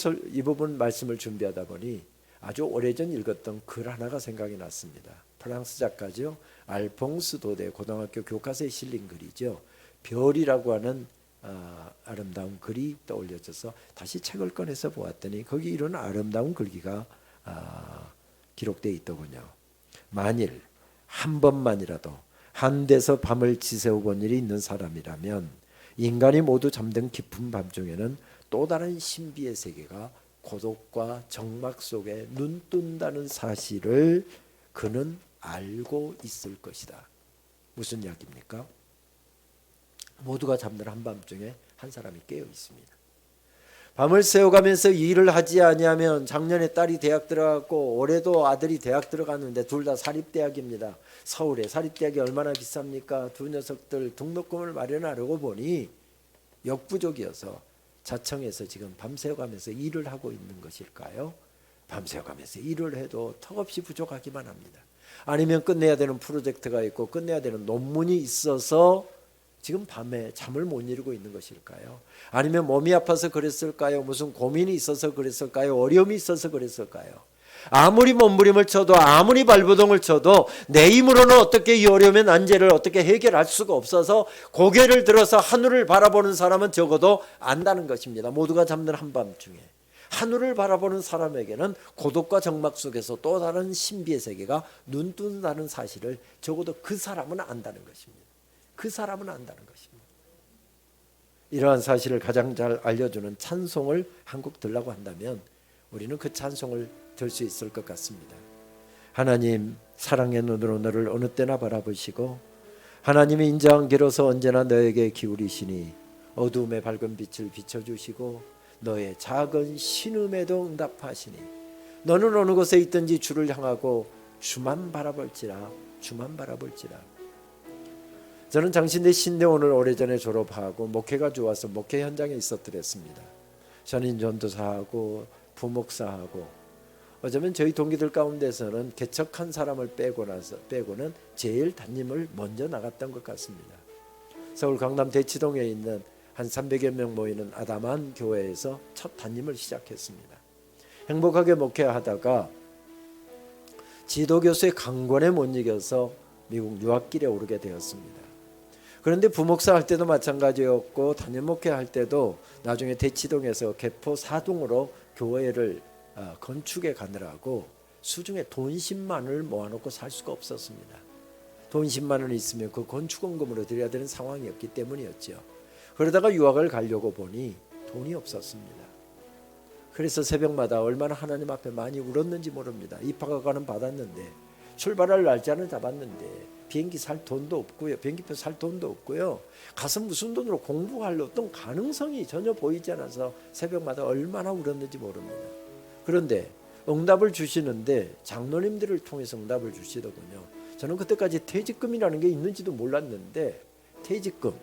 말씀을 준비하다 보니 아주 오래전 읽었던 글 하나가 생각이 났습니다. 프랑스 작가죠. 알퐁스 도데 고등학교 교과서에 실린 글이죠. 별이라고 하는 아름다운 글이 떠올려져서 다시 책을 꺼내서 보았더니 거기 이런 아름다운 글귀가 기록되어 있더군요. 만일 한 번만이라도 한 데서 밤을 지새워 본 일이 있는 사람이라면 인간이 모두 잠든 깊은 밤중에는 또 다른 신비의 세계가 고독과 적막 속에 눈뜬다는 사실을 그는 알고 있을 것이다. 무슨 이야기입니까? 모두가 잠든 한밤중에 한 사람이 깨어 있습니다. 밤을 새워가면서 일을 하지 아니하면 작년에 딸이 대학 들어갔고 올해도 아들이 대학 들어갔는데 둘 다 사립대학입니다. 서울에 사립대학이 얼마나 비쌉니까? 두 녀석들 등록금을 마련하려고 보니 역부족이어서 자청해서 지금 밤새워가면서 일을 하고 있는 것일까요? 밤새워가면서 일을 해도 턱없이 부족하기만 합니다. 아니면 끝내야 되는 프로젝트가 있고 끝내야 되는 논문이 있어서 지금 밤에 잠을 못 이루고 있는 것일까요? 아니면 몸이 아파서 그랬을까요? 무슨 고민이 있어서 그랬을까요? 어려움이 있어서 그랬을까요? 아무리 몸부림을 쳐도 아무리 발버둥을 쳐도 내 힘으로는 어떻게 이 어려움의 난제를 어떻게 해결할 수가 없어서 고개를 들어서 하늘을 바라보는 사람은 적어도 안다는 것입니다. 모두가 잠든 한밤중에 하늘을 바라보는 사람에게는 고독과 적막 속에서 또 다른 신비의 세계가 눈뜬다는 사실을 적어도 그 사람은 안다는 것입니다. 그 사람은 안다는 것입니다. 이러한 사실을 가장 잘 알려주는 찬송을 한 곡 들라고 한다면 우리는 그 찬송을 들 수 있을 것 같습니다. 하나님 사랑의 눈으로 너를 어느 때나 바라보시고 하나님이 인자한 귀로서 언제나 너에게 기울이시니 어두움의 밝은 빛을 비춰주시고 너의 작은 신음에도 응답하시니 너는 어느 곳에 있든지 주를 향하고 주만 바라볼지라 주만 바라볼지라. 저는 장신대 신대원을 오래전에 졸업하고 목회가 좋아서 목회 현장에 있었더랬습니다. 전인 전도사하고 부목사하고 어쩌면 저희 동기들 가운데서는 개척한 사람을 빼고는 제일 담임을 먼저 나갔던 것 같습니다. 서울 강남 대치동에 있는 한 300여 명 모이는 아담한 교회에서 첫 담임을 시작했습니다. 행복하게 목회하다가 지도교수의 강권에 못 이겨서 미국 유학길에 오르게 되었습니다. 그런데 부목사 할 때도 마찬가지였고 담임 목회할 때도 나중에 대치동에서 개포 사동으로 교회를 건축해 가느라고 수중에 돈 10만 원을 모아놓고 살 수가 없었습니다. 돈 10만 원이 있으면 그 건축원금으로 드려야 되는 상황이었기 때문이었죠. 그러다가 유학을 가려고 보니 돈이 없었습니다. 그래서 새벽마다 얼마나 하나님 앞에 많이 울었는지 모릅니다. 입학허가는 받았는데 출발할 날짜는 잡았는데 비행기 살 돈도 없고요. 비행기표 살 돈도 없고요. 가서 무슨 돈으로 공부할 어떤 가능성이 전혀 보이지 않아서 새벽마다 얼마나 울었는지 모릅니다. 그런데 응답을 주시는데 장로님들을 통해서 응답을 주시더군요. 저는 그때까지 퇴직금이라는 게 있는지도 몰랐는데 퇴직금,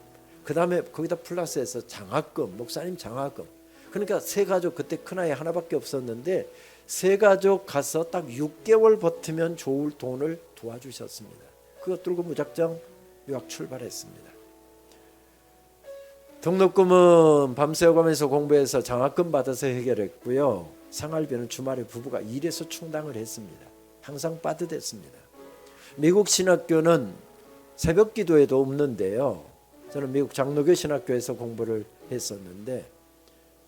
그 다음에 거기다 플러스해서 장학금, 목사님 장학금. 그러니까 세 가족, 그때 큰아이 하나밖에 없었는데 세 가족 가서 딱 6개월 버티면 좋을 돈을 도와주셨습니다. 그것 들고 무작정 유학 출발했습니다. 등록금은 밤새워가면서 공부해서 장학금 받아서 해결했고요. 생활비는 주말에 부부가 일해서 충당을 했습니다. 항상 빠듯했습니다. 미국 신학교는 새벽 기도에도 없는데요. 저는 미국 장로교 신학교에서 공부를 했었는데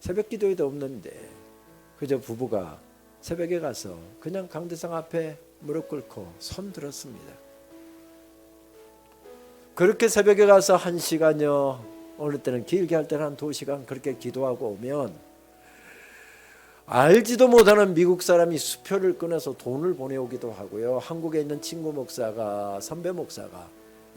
새벽 기도에도 없는데 그저 부부가 새벽에 가서 그냥 강대상 앞에 무릎 꿇고 손 들었습니다. 그렇게 새벽에 가서 1시간여, 어느 때는 길게 할 때는 한 2시간 그렇게 기도하고 오면 알지도 못하는 미국 사람이 수표를 끊어서 돈을 보내오기도 하고요. 한국에 있는 친구 목사가, 선배 목사가,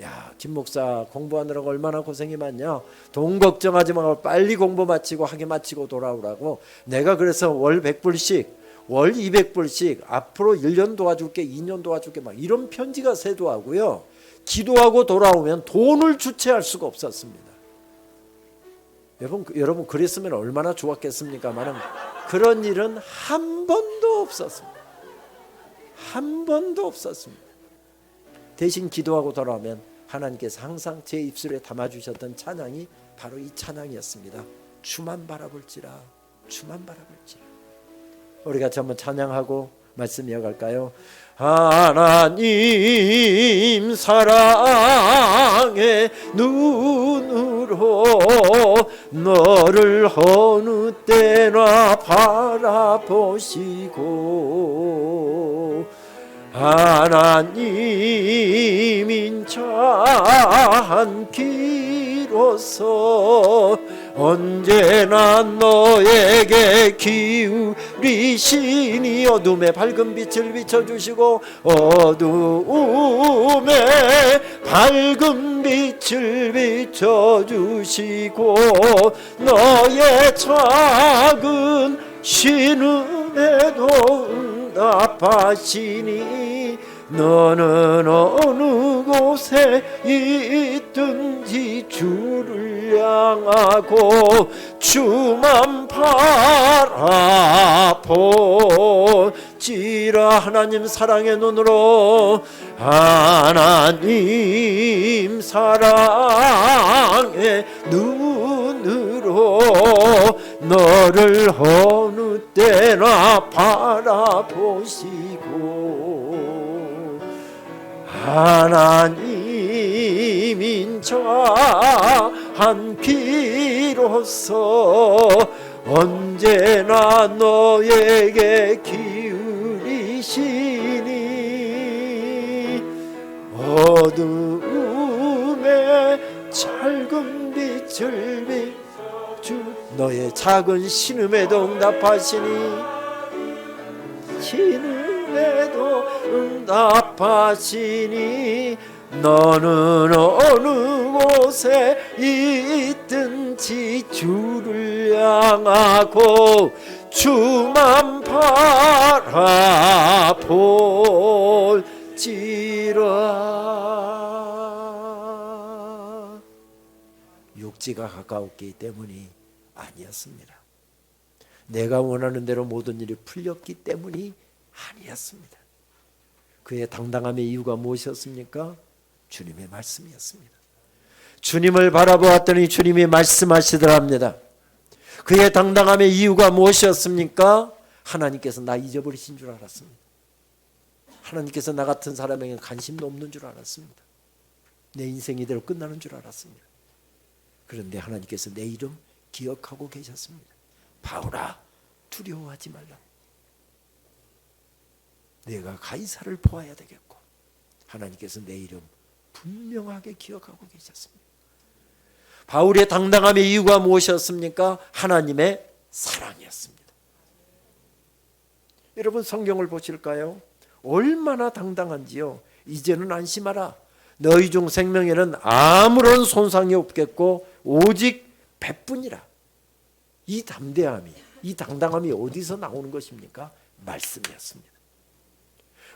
야, 김 목사 공부하느라고 얼마나 고생이 많냐, 돈 걱정하지 말고 빨리 공부 마치고 학위 마치고 돌아오라고. 내가 그래서 월 100불씩 월 200불씩 앞으로 1년 도와줄게, 2년 도와줄게, 막 이런 편지가 세도하고요. 기도하고 돌아오면 돈을 주체할 수가 없었습니다. 여러분 그랬으면 얼마나 좋았겠습니까만은 그런 일은 한 번도 없었습니다. 한 번도 없었습니다. 대신 기도하고 돌아오면 하나님께서 항상 제 입술에 담아주셨던 찬양이 바로 이 찬양이었습니다. 주만 바라볼지라, 주만 바라볼지라. 우리 같이 한번 찬양하고 말씀 이어갈까요? 하나님 사랑의 눈으로 너를 어느 때나 바라보시고 하나님 인자한 길 비로소 언제나 너에게 기울이시니 어둠에 밝은 빛을 비춰주시고 어둠에 밝은 빛을 비춰주시고 너의 작은 신음에도 응답하시니 너는 어느 곳에 있든지 주를 향하고 주만 바라보지라. 하나님 사랑의 눈으로, 하나님 사랑의 눈으로 너를 어느 때나 바라보시고 하나님 인자한 비로소 언제나 너에게 기울이시니 어둠에 작은 빛을 비추 너의 작은 신음에도 응답하시니 신음에도 응답하시니 너는 어느 곳에 있든지 주를 향하고 주만 바라볼지라. 육지가 가까웠기 때문이 아니었습니다. 내가 원하는 대로 모든 일이 풀렸기 때문이 아니었습니다. 그의 당당함의 이유가 무엇이었습니까? 주님의 말씀이었습니다. 주님을 바라보았더니 주님이 말씀하시더랍니다. 그의 당당함의 이유가 무엇이었습니까? 하나님께서 나 잊어버리신 줄 알았습니다. 하나님께서 나 같은 사람에게 관심도 없는 줄 알았습니다. 내 인생이 이대로 끝나는 줄 알았습니다. 그런데 하나님께서 내 이름 기억하고 계셨습니다. 바울아, 두려워하지 말라. 내가 가이사를 보아야 되겠고, 하나님께서 내 이름 분명하게 기억하고 계셨습니다. 바울의 당당함의 이유가 무엇이었습니까? 하나님의 사랑이었습니다. 여러분 성경을 보실까요? 얼마나 당당한지요. 이제는 안심하라. 너희 중 생명에는 아무런 손상이 없겠고 오직 배뿐이라. 이 담대함이, 이 당당함이 어디서 나오는 것입니까? 말씀이었습니다.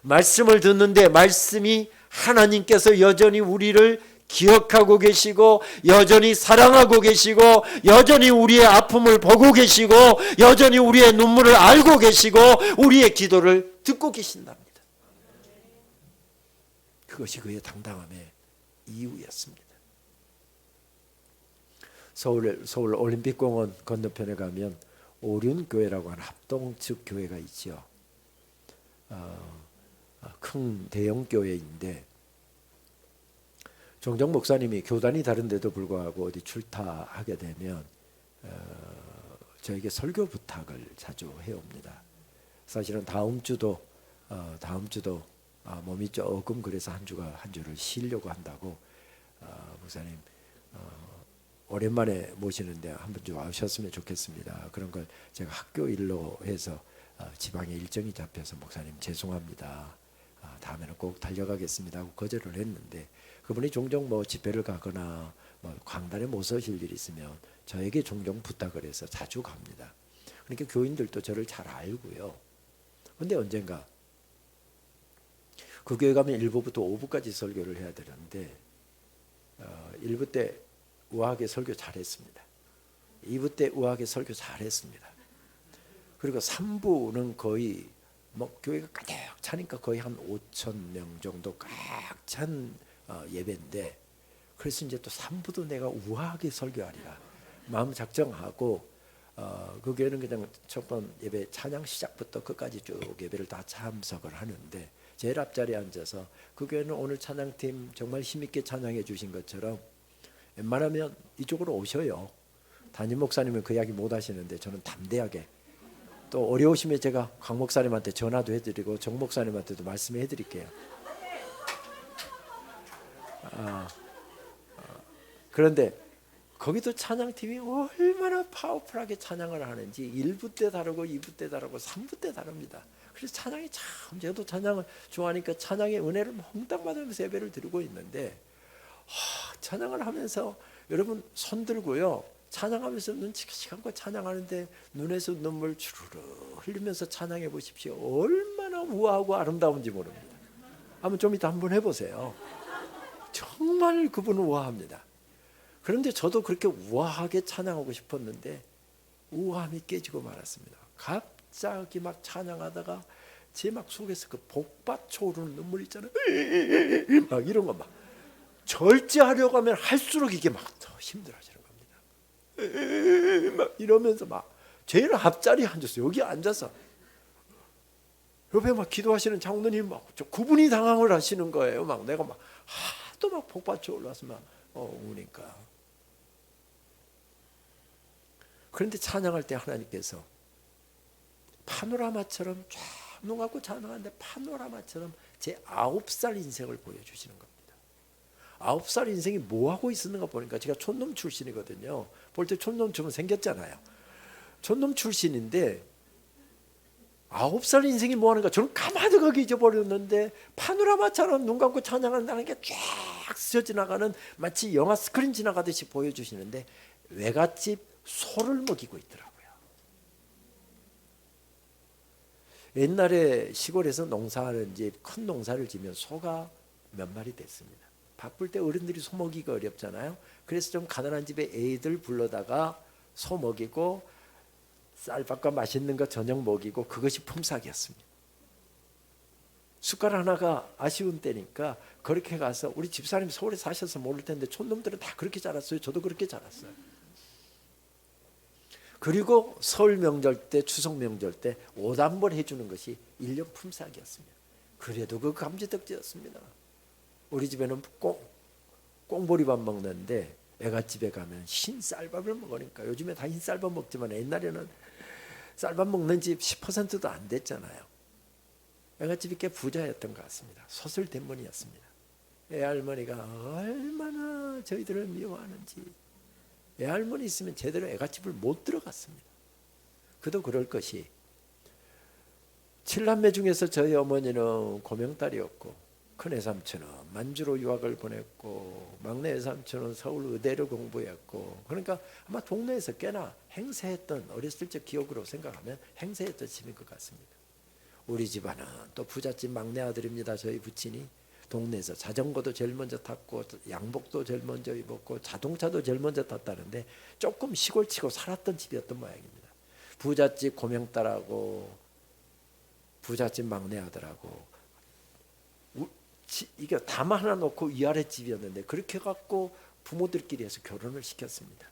말씀을 듣는데 말씀이 하나님께서 여전히 우리를 기억하고 계시고 여전히 사랑하고 계시고 여전히 우리의 아픔을 보고 계시고 여전히 우리의 눈물을 알고 계시고 우리의 기도를 듣고 계신답니다. 그것이 그의 당당함의 이유였습니다. 서울 올림픽공원 건너편에 가면 오륜교회라고 하는 합동측 교회가 있죠. 큰 대형 교회인데 종종 목사님이 교단이 다른데도 불구하고 어디 출타하게 되면 저에게 설교 부탁을 자주 해옵니다. 사실은 다음 주도 몸이 조금 그래서 한 주를 쉬려고 한다고 목사님 오랜만에 모시는데 한 번 좀 와주셨으면 좋겠습니다. 그런 걸 제가 학교 일로 해서 지방에 일정이 잡혀서 목사님 죄송합니다. 다음에는 꼭 달려가겠습니다 하고 거절을 했는데 그분이 종종 뭐 집회를 가거나 뭐 강단에 못 서실 일이 있으면 저에게 종종 부탁을 해서 자주 갑니다. 그러니까 교인들도 저를 잘 알고요. 그런데 언젠가 그 교회 가면 1부부터 5부까지 설교를 해야 되는데 1부 때 우아하게 설교 잘했습니다. 2부 때 우아하게 설교 잘했습니다. 그리고 3부는 거의 뭐 교회가 가득 차니까 거의 한 5천 명 정도 꽉 찬 예배인데 그래서 이제 또 3부도 내가 우아하게 설교하리라 마음 작정하고 그 교회는 그냥 첫 번 예배 찬양 시작부터 끝까지 쭉 예배를 다 참석을 하는데 제일 앞자리에 앉아서 그 교회는 오늘 찬양팀 정말 힘있게 찬양해 주신 것처럼 웬만하면 이쪽으로 오셔요. 담임 목사님은 그 이야기 못 하시는데 저는 담대하게 또 어려우시면 제가 강 목사님한테 전화도 해드리고 정 목사님한테도 말씀해 드릴게요. 그런데 거기도 찬양팀이 얼마나 파워풀하게 찬양을 하는지 1부 때 다르고 2부 때 다르고 3부 때 다릅니다. 그래서 찬양이 참, 저도 찬양을 좋아하니까 찬양의 은혜를 몽땅 받으면서 예배를 드리고 있는데, 찬양을 하면서 여러분 손 들고요, 찬양하면서 눈치가 시간과 찬양하는데 눈에서 눈물 주르르 흘리면서 찬양해 보십시오. 얼마나 우아하고 아름다운지 모릅니다. 한번 좀 이따 한번 해보세요. 정말 그분은 우아합니다. 그런데 저도 그렇게 우아하게 찬양하고 싶었는데 우아함이 깨지고 말았습니다. 갑자기 막 찬양하다가 제 막 속에서 그 복받쳐 오르는 눈물 있잖아요. 막 이런 거 막 절제하려고 하면 할수록 이게 막 더 힘들어지는 겁니다. 막 이러면서 막 제일 앞자리에 앉았어요. 여기 앉아서 옆에 막 기도하시는 장로님 막 그분이 당황을 하시는 거예요. 막 내가 막 하도 막 복받쳐 올라서 막 우니까. 그런데 찬양할 때 하나님께서 파노라마처럼 쫙 눈 감고 찬양하는데 파노라마처럼 제 9살 인생을 보여주시는 겁니다. 9살 인생이 뭐하고 있었는가 보니까 제가 촌놈 출신이거든요. 볼 때 촌놈처럼 생겼잖아요. 촌놈 출신인데 9살 인생이 뭐하는가 저는 까마득하게 잊어버렸는데 파노라마처럼 눈 감고 찬양한다는 게 쫙 스쳐 지나가는 마치 영화 스크린 지나가듯이 보여주시는데 외갓집 소를 먹이고 있더라고요. 옛날에 시골에서 농사하는 집 큰 농사를 지면 소가 몇 마리 됐습니다. 바쁠 때 어른들이 소 먹이기가 어렵잖아요. 그래서 좀 가난한 집에 애들 불러다가 소 먹이고 쌀밥과 맛있는 거 저녁 먹이고 그것이 품삯이었습니다. 숟갈 하나가 아쉬운 때니까 그렇게 가서 우리 집사람이 서울에 사셔서 모를 텐데 촌놈들은 다 그렇게 자랐어요. 저도 그렇게 자랐어요. 그리고 설 명절 때 추석 명절 때 옷 한 벌 해주는 것이 1년 품삯이었습니다. 그래도 그 감지덕지였습니다. 우리 집에는 꽁보리밥 먹는데 애갓집에 가면 흰 쌀밥을 먹으니까 요즘에 다 흰 쌀밥 먹지만 옛날에는 쌀밥 먹는 집 10%도 안 됐잖아요. 애갓집이 꽤 부자였던 것 같습니다. 소설 대문이었습니다. 애할머니가 얼마나 저희들을 미워하는지. 애할머니 있으면 제대로 애갓집을 못 들어갔습니다. 그도 그럴 것이 7남매 중에서 저희 어머니는 고명딸이었고 큰 애삼촌은 만주로 유학을 보냈고 막내 애삼촌은 서울 의대를 공부했고 그러니까 아마 동네에서 꽤나 행세했던 어렸을 적 기억으로 생각하면 행세했던 집인 것 같습니다. 우리 집안은 또 부잣집 막내 아들입니다. 저희 부친이 동네에서 자전거도 제일 먼저 탔고 양복도 제일 먼저 입었고 자동차도 제일 먼저 탔다는데 조금 시골치고 살았던 집이었던 모양입니다. 부잣집 고명딸하고 부잣집 막내 아들하고 이게 담 하나 놓고 위아래 집이었는데 그렇게 갖고 부모들끼리 해서 결혼을 시켰습니다.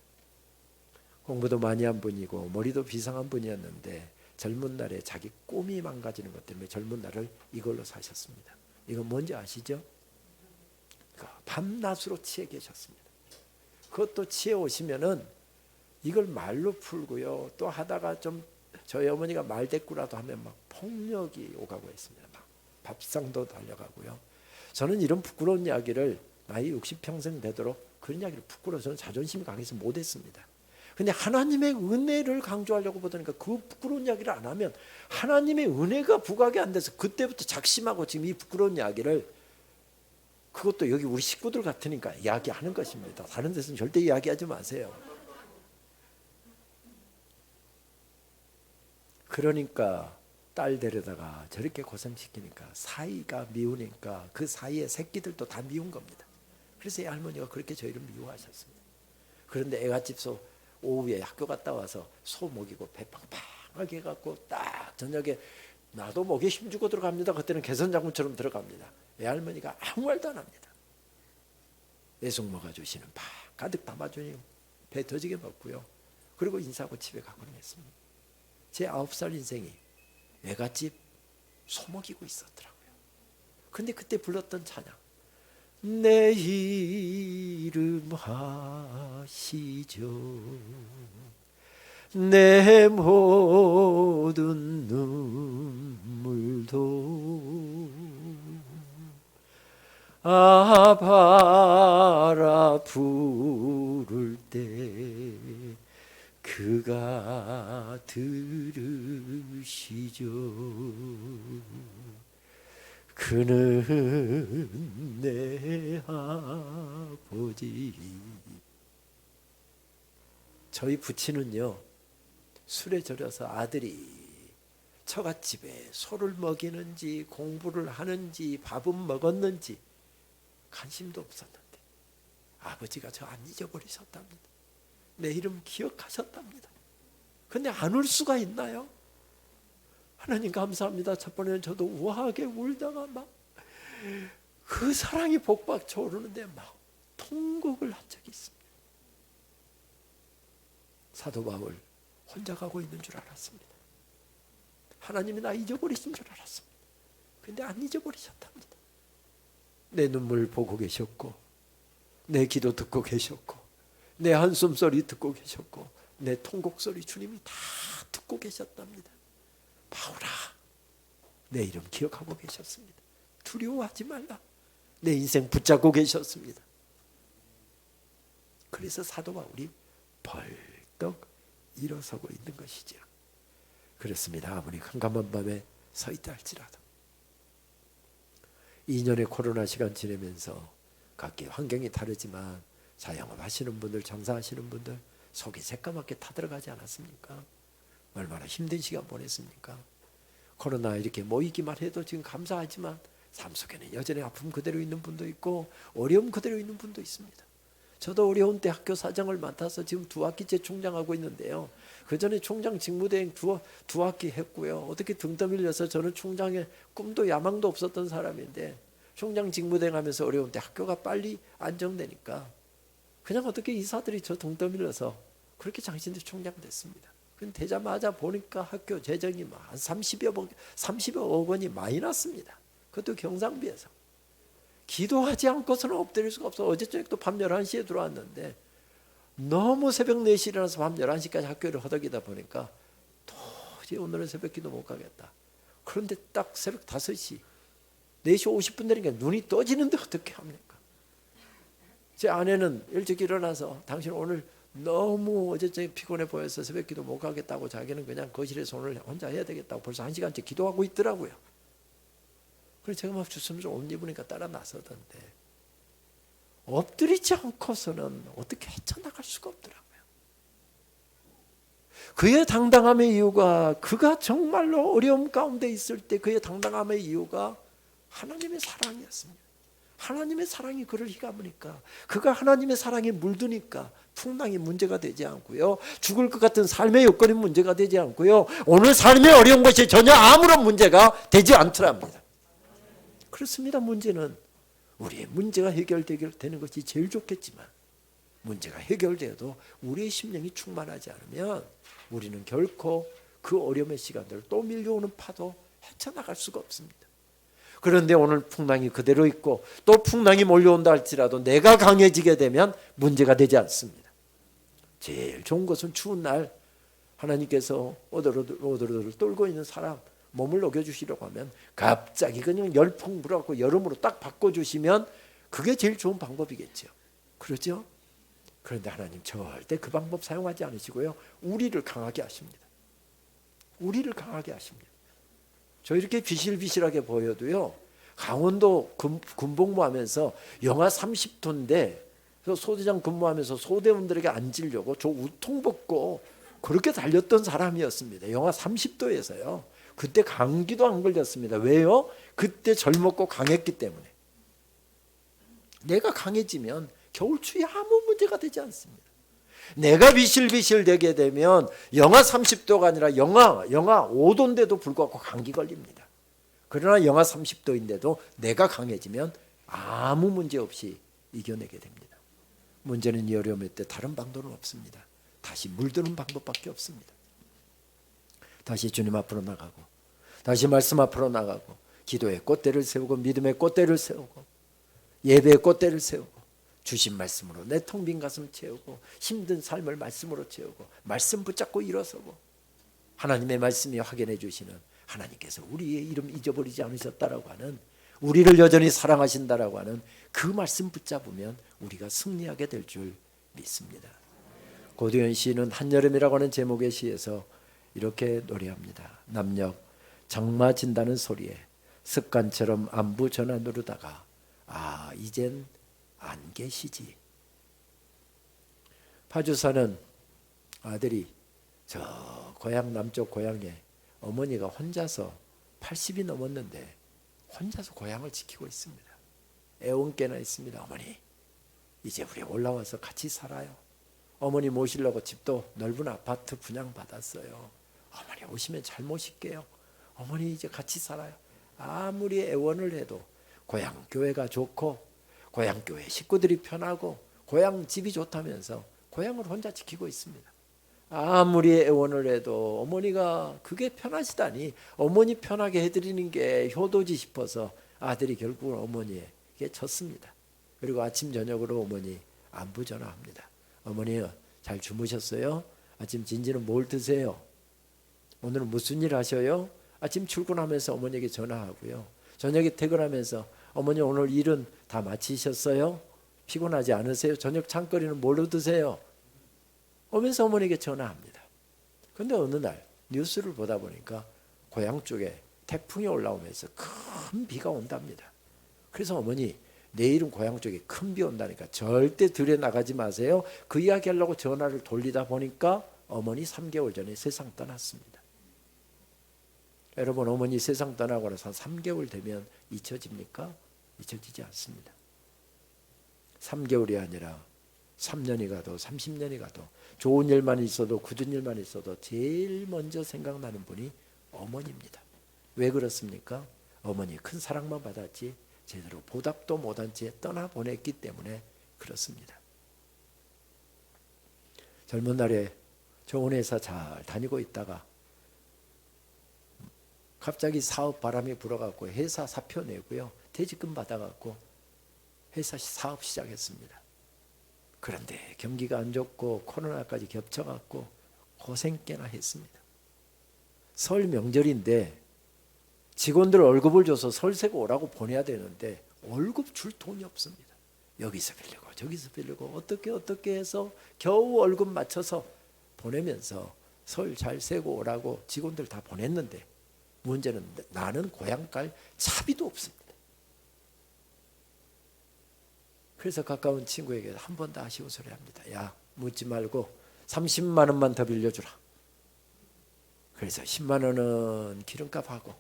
공부도 많이 한 분이고 머리도 비상한 분이었는데 젊은 날에 자기 꿈이 망가지는 것 때문에 젊은 날을 이걸로 사셨습니다. 이거 뭔지 아시죠? 밤낮으로 치에 계셨습니다. 그것도 치에 오시면은 이걸 말로 풀고요. 또 하다가 좀 저희 어머니가 말대꾸라도 하면 막 폭력이 오가고 있습니다. 막 밥상도 달려가고요. 저는 이런 부끄러운 이야기를 나이 60평생 되도록 그런 이야기를 부끄러워서 저는 자존심이 강해서 못했습니다. 근데 하나님의 은혜를 강조하려고 보다니까 그 부끄러운 이야기를 안 하면 하나님의 은혜가 부각이 안 돼서 그때부터 작심하고 지금 이 부끄러운 이야기를 그것도 여기 우리 식구들 같으니까 이야기하는 것입니다. 다른 데서는 절대 이야기하지 마세요. 그러니까 딸 데려다가 저렇게 고생시키니까 사이가 미우니까 그 사이에 새끼들도 다 미운 겁니다. 그래서 이 할머니가 그렇게 저희를 미워하셨습니다. 그런데 애갓집소 오후에 학교 갔다 와서 소 먹이고 배 팡팡하게 해갖고 딱 저녁에 나도 목에 힘주고 들어갑니다. 그때는 개선장군처럼 들어갑니다. 애할머니가 아무 말도 안 합니다. 애송 먹어주시는 밥 가득 담아주니 배 터지게 먹고요. 그리고 인사하고 집에 가고는 했습니다. 제 9살 인생이 애갓집 소 먹이고 있었더라고요. 근데 그때 불렀던 찬양 내 이름 하시죠 내 모든 눈물도 아바라 부를 때 그가 들으시죠. 그는 내 아버지. 저희 부친은요, 술에 절여서 아들이 처갓집에 소를 먹이는지 공부를 하는지 밥은 먹었는지 관심도 없었는데 아버지가 저 안 잊어버리셨답니다. 내 이름 기억하셨답니다. 근데 안 울 수가 있나요? 하나님 감사합니다. 첫 번에는 저도 우아하게 울다가 막 그 사랑이 복받쳐 오르는데 막 통곡을 한 적이 있습니다. 사도 바울 혼자 가고 있는 줄 알았습니다. 하나님이 나 잊어버리신 줄 알았습니다. 근데 안 잊어버리셨답니다. 내 눈물 보고 계셨고, 내 기도 듣고 계셨고, 내 한숨 소리 듣고 계셨고, 내 통곡 소리 주님이 다 듣고 계셨답니다. 바울아, 내 이름 기억하고 계셨습니다. 두려워하지 말라. 내 인생 붙잡고 계셨습니다. 그래서 사도 바울이 벌떡 일어서고 있는 것이죠. 그렇습니다. 아무리 캄캄한 밤에 서 있다 할지라도 2년의 코로나 시간 지내면서 각기 환경이 다르지만 자영업 하시는 분들, 장사하시는 분들 속이 새까맣게 타들어가지 않았습니까? 얼마나 힘든 시간 보냈습니까? 코로나 이렇게 모이기만 해도 지금 감사하지만 삶 속에는 여전히 아픔 그대로 있는 분도 있고 어려움 그대로 있는 분도 있습니다. 저도 어려운 때 학교 사정을 맡아서 지금 2학기째 총장하고 있는데요. 그 전에 총장 직무대행 두 학기 했고요. 어떻게 등 떠밀려서 저는 총장의 꿈도 야망도 없었던 사람인데 총장 직무대행 하면서 어려운 때 학교가 빨리 안정되니까 그냥 어떻게 이사들이 저 등 떠밀려서 그렇게 장신대 총장 됐습니다. 근데 되자마자 보니까 학교 재정이 한 30여 원이 많이 났습니다. 그것도 경상비에서. 기도하지 않고서는 엎드릴 수가 없어. 어제 저녁도 밤 11시에 들어왔는데 너무 새벽 4시에 일어나서 밤 11시까지 학교를 허덕이다 보니까 도저히 오늘은 새벽 기도 못 가겠다. 그런데 딱 새벽 5시 4시 50분 되니까 눈이 떠지는데 어떻게 합니까? 제 아내는 일찍 일어나서 당신 오늘 너무 어제 저녁 피곤해 보여서 새벽 기도 못 가겠다고 자기는 그냥 거실에서 오늘 혼자 해야 되겠다고 벌써 1시간째 기도하고 있더라고요. 그래서 제가 막 주섬주섬 옷 입으니까 따라 나서던데 엎드리지 않고서는 어떻게 헤쳐나갈 수가 없더라고요. 그의 당당함의 이유가 그가 정말로 어려움 가운데 있을 때 그의 당당함의 이유가 하나님의 사랑이었습니다. 하나님의 사랑이 그를 휘감으니까 그가 하나님의 사랑에 물드니까 풍랑이 문제가 되지 않고요. 죽을 것 같은 삶의 여건이 문제가 되지 않고요. 오늘 삶의 어려운 것이 전혀 아무런 문제가 되지 않더랍니다. 그렇습니다. 문제는 우리의 문제가 해결되는 것이 제일 좋겠지만 문제가 해결되어도 우리의 심령이 충만하지 않으면 우리는 결코 그 어려움의 시간들 또 밀려오는 파도 헤쳐나갈 수가 없습니다. 그런데 오늘 풍랑이 그대로 있고 또 풍랑이 몰려온다 할지라도 내가 강해지게 되면 문제가 되지 않습니다. 제일 좋은 것은 추운 날 하나님께서 오돌오돌 떨고 있는 사람 몸을 녹여주시려고 하면 갑자기 그냥 열풍 불어갖고 여름으로 딱 바꿔주시면 그게 제일 좋은 방법이겠죠. 그렇죠? 그런데 하나님 절대 그 방법 사용하지 않으시고요. 우리를 강하게 하십니다. 우리를 강하게 하십니다. 저 이렇게 비실비실하게 보여도요. 강원도 군복무하면서 영하 30도인데 소대장 근무하면서 소대원들에게 앉으려고 저 우통 벗고 그렇게 달렸던 사람이었습니다. 영하 30도에서요. 그때 감기도 안 걸렸습니다. 왜요? 그때 젊었고 강했기 때문에. 내가 강해지면 겨울추위 아무 문제가 되지 않습니다. 내가 비실비실 되게 되면 영하 30도가 아니라 영하 5도인데도 불구하고 감기 걸립니다. 그러나 영하 30도인데도 내가 강해지면 아무 문제 없이 이겨내게 됩니다. 문제는 이 어려움일 때 다른 방법은 없습니다. 다시 물드는 방법밖에 없습니다. 다시 주님 앞으로 나가고 다시 말씀 앞으로 나가고 기도의 꽃대를 세우고 믿음의 꽃대를 세우고 예배의 꽃대를 세우고 주신 말씀으로 내 텅 빈 가슴 채우고 힘든 삶을 말씀으로 채우고 말씀 붙잡고 일어서고 하나님의 말씀이 확인해 주시는 하나님께서 우리의 이름 잊어버리지 않으셨다라고 하는 우리를 여전히 사랑하신다라고 하는 그 말씀 붙잡으면 우리가 승리하게 될 줄 믿습니다. 고도현 시인은 한여름이라고 하는 제목의 시에서 이렇게 노래합니다. 남녀 장마 진다는 소리에 습관처럼 안부 전화 누르다가 이젠 안 계시지. 파주 사는 아들이 저 고향 남쪽 고향에 어머니가 혼자서 80이 넘었는데 혼자서 고향을 지키고 있습니다. 애원께나 있습니다. 어머니 이제 우리 올라와서 같이 살아요. 어머니 모시려고 집도 넓은 아파트 분양받았어요. 어머니 오시면 잘 모실게요. 어머니 이제 같이 살아요. 아무리 애원을 해도 고향 교회가 좋고 고향 교회 식구들이 편하고 고향 집이 좋다면서 고향을 혼자 지키고 있습니다. 아무리 애원을 해도 어머니가 그게 편하시다니 어머니 편하게 해드리는 게 효도지 싶어서 아들이 결국은 어머니에게 졌습니다. 그리고 아침 저녁으로 어머니 안부 전화합니다. 어머니 잘 주무셨어요? 아침 진지는 뭘 드세요? 오늘은 무슨 일 하셔요? 아침 출근하면서 어머니에게 전화하고요. 저녁에 퇴근하면서 어머니 오늘 일은 다 마치셨어요? 피곤하지 않으세요? 저녁 찬거리는 뭘로 드세요? 오면서 어머니에게 전화합니다. 그런데 어느 날 뉴스를 보다 보니까 고향 쪽에 태풍이 올라오면서 큰 비가 온답니다. 그래서 어머니 내일은 고향 쪽에 큰 비 온다니까 절대 들에 나가지 마세요. 그 이야기 하려고 전화를 돌리다 보니까 어머니 3개월 전에 세상 떠났습니다. 여러분 어머니 세상 떠나고 나서 3개월 되면 잊혀집니까? 잊혀지지 않습니다. 3개월이 아니라 3년이 가도 30년이 가도 좋은 일만 있어도 굳은 일만 있어도 제일 먼저 생각나는 분이 어머니입니다. 왜 그렇습니까? 어머니 큰 사랑만 받았지 제대로 보답도 못한 채 떠나보냈기 때문에 그렇습니다. 젊은 날에 좋은 회사 잘 다니고 있다가 갑자기 사업 바람이 불어갖고 회사 사표 내고요. 퇴직금 받아갖고 회사 사업 시작했습니다. 그런데 경기가 안 좋고 코로나까지 겹쳐갖고 고생 꽤나 했습니다. 설 명절인데 직원들 월급을 줘서 설 세고 오라고 보내야 되는데 월급 줄 돈이 없습니다. 여기서 빌리고 저기서 빌리고 어떻게 해서 겨우 월급 맞춰서 보내면서 설 잘 세고 오라고 직원들 다 보냈는데 문제는 나는 고향 갈 차비도 없습니다. 그래서 가까운 친구에게 한 번 더 아쉬운 소리 합니다. 야 묻지 말고 30만 원만 더 빌려주라. 그래서 10만 원은 기름값 하고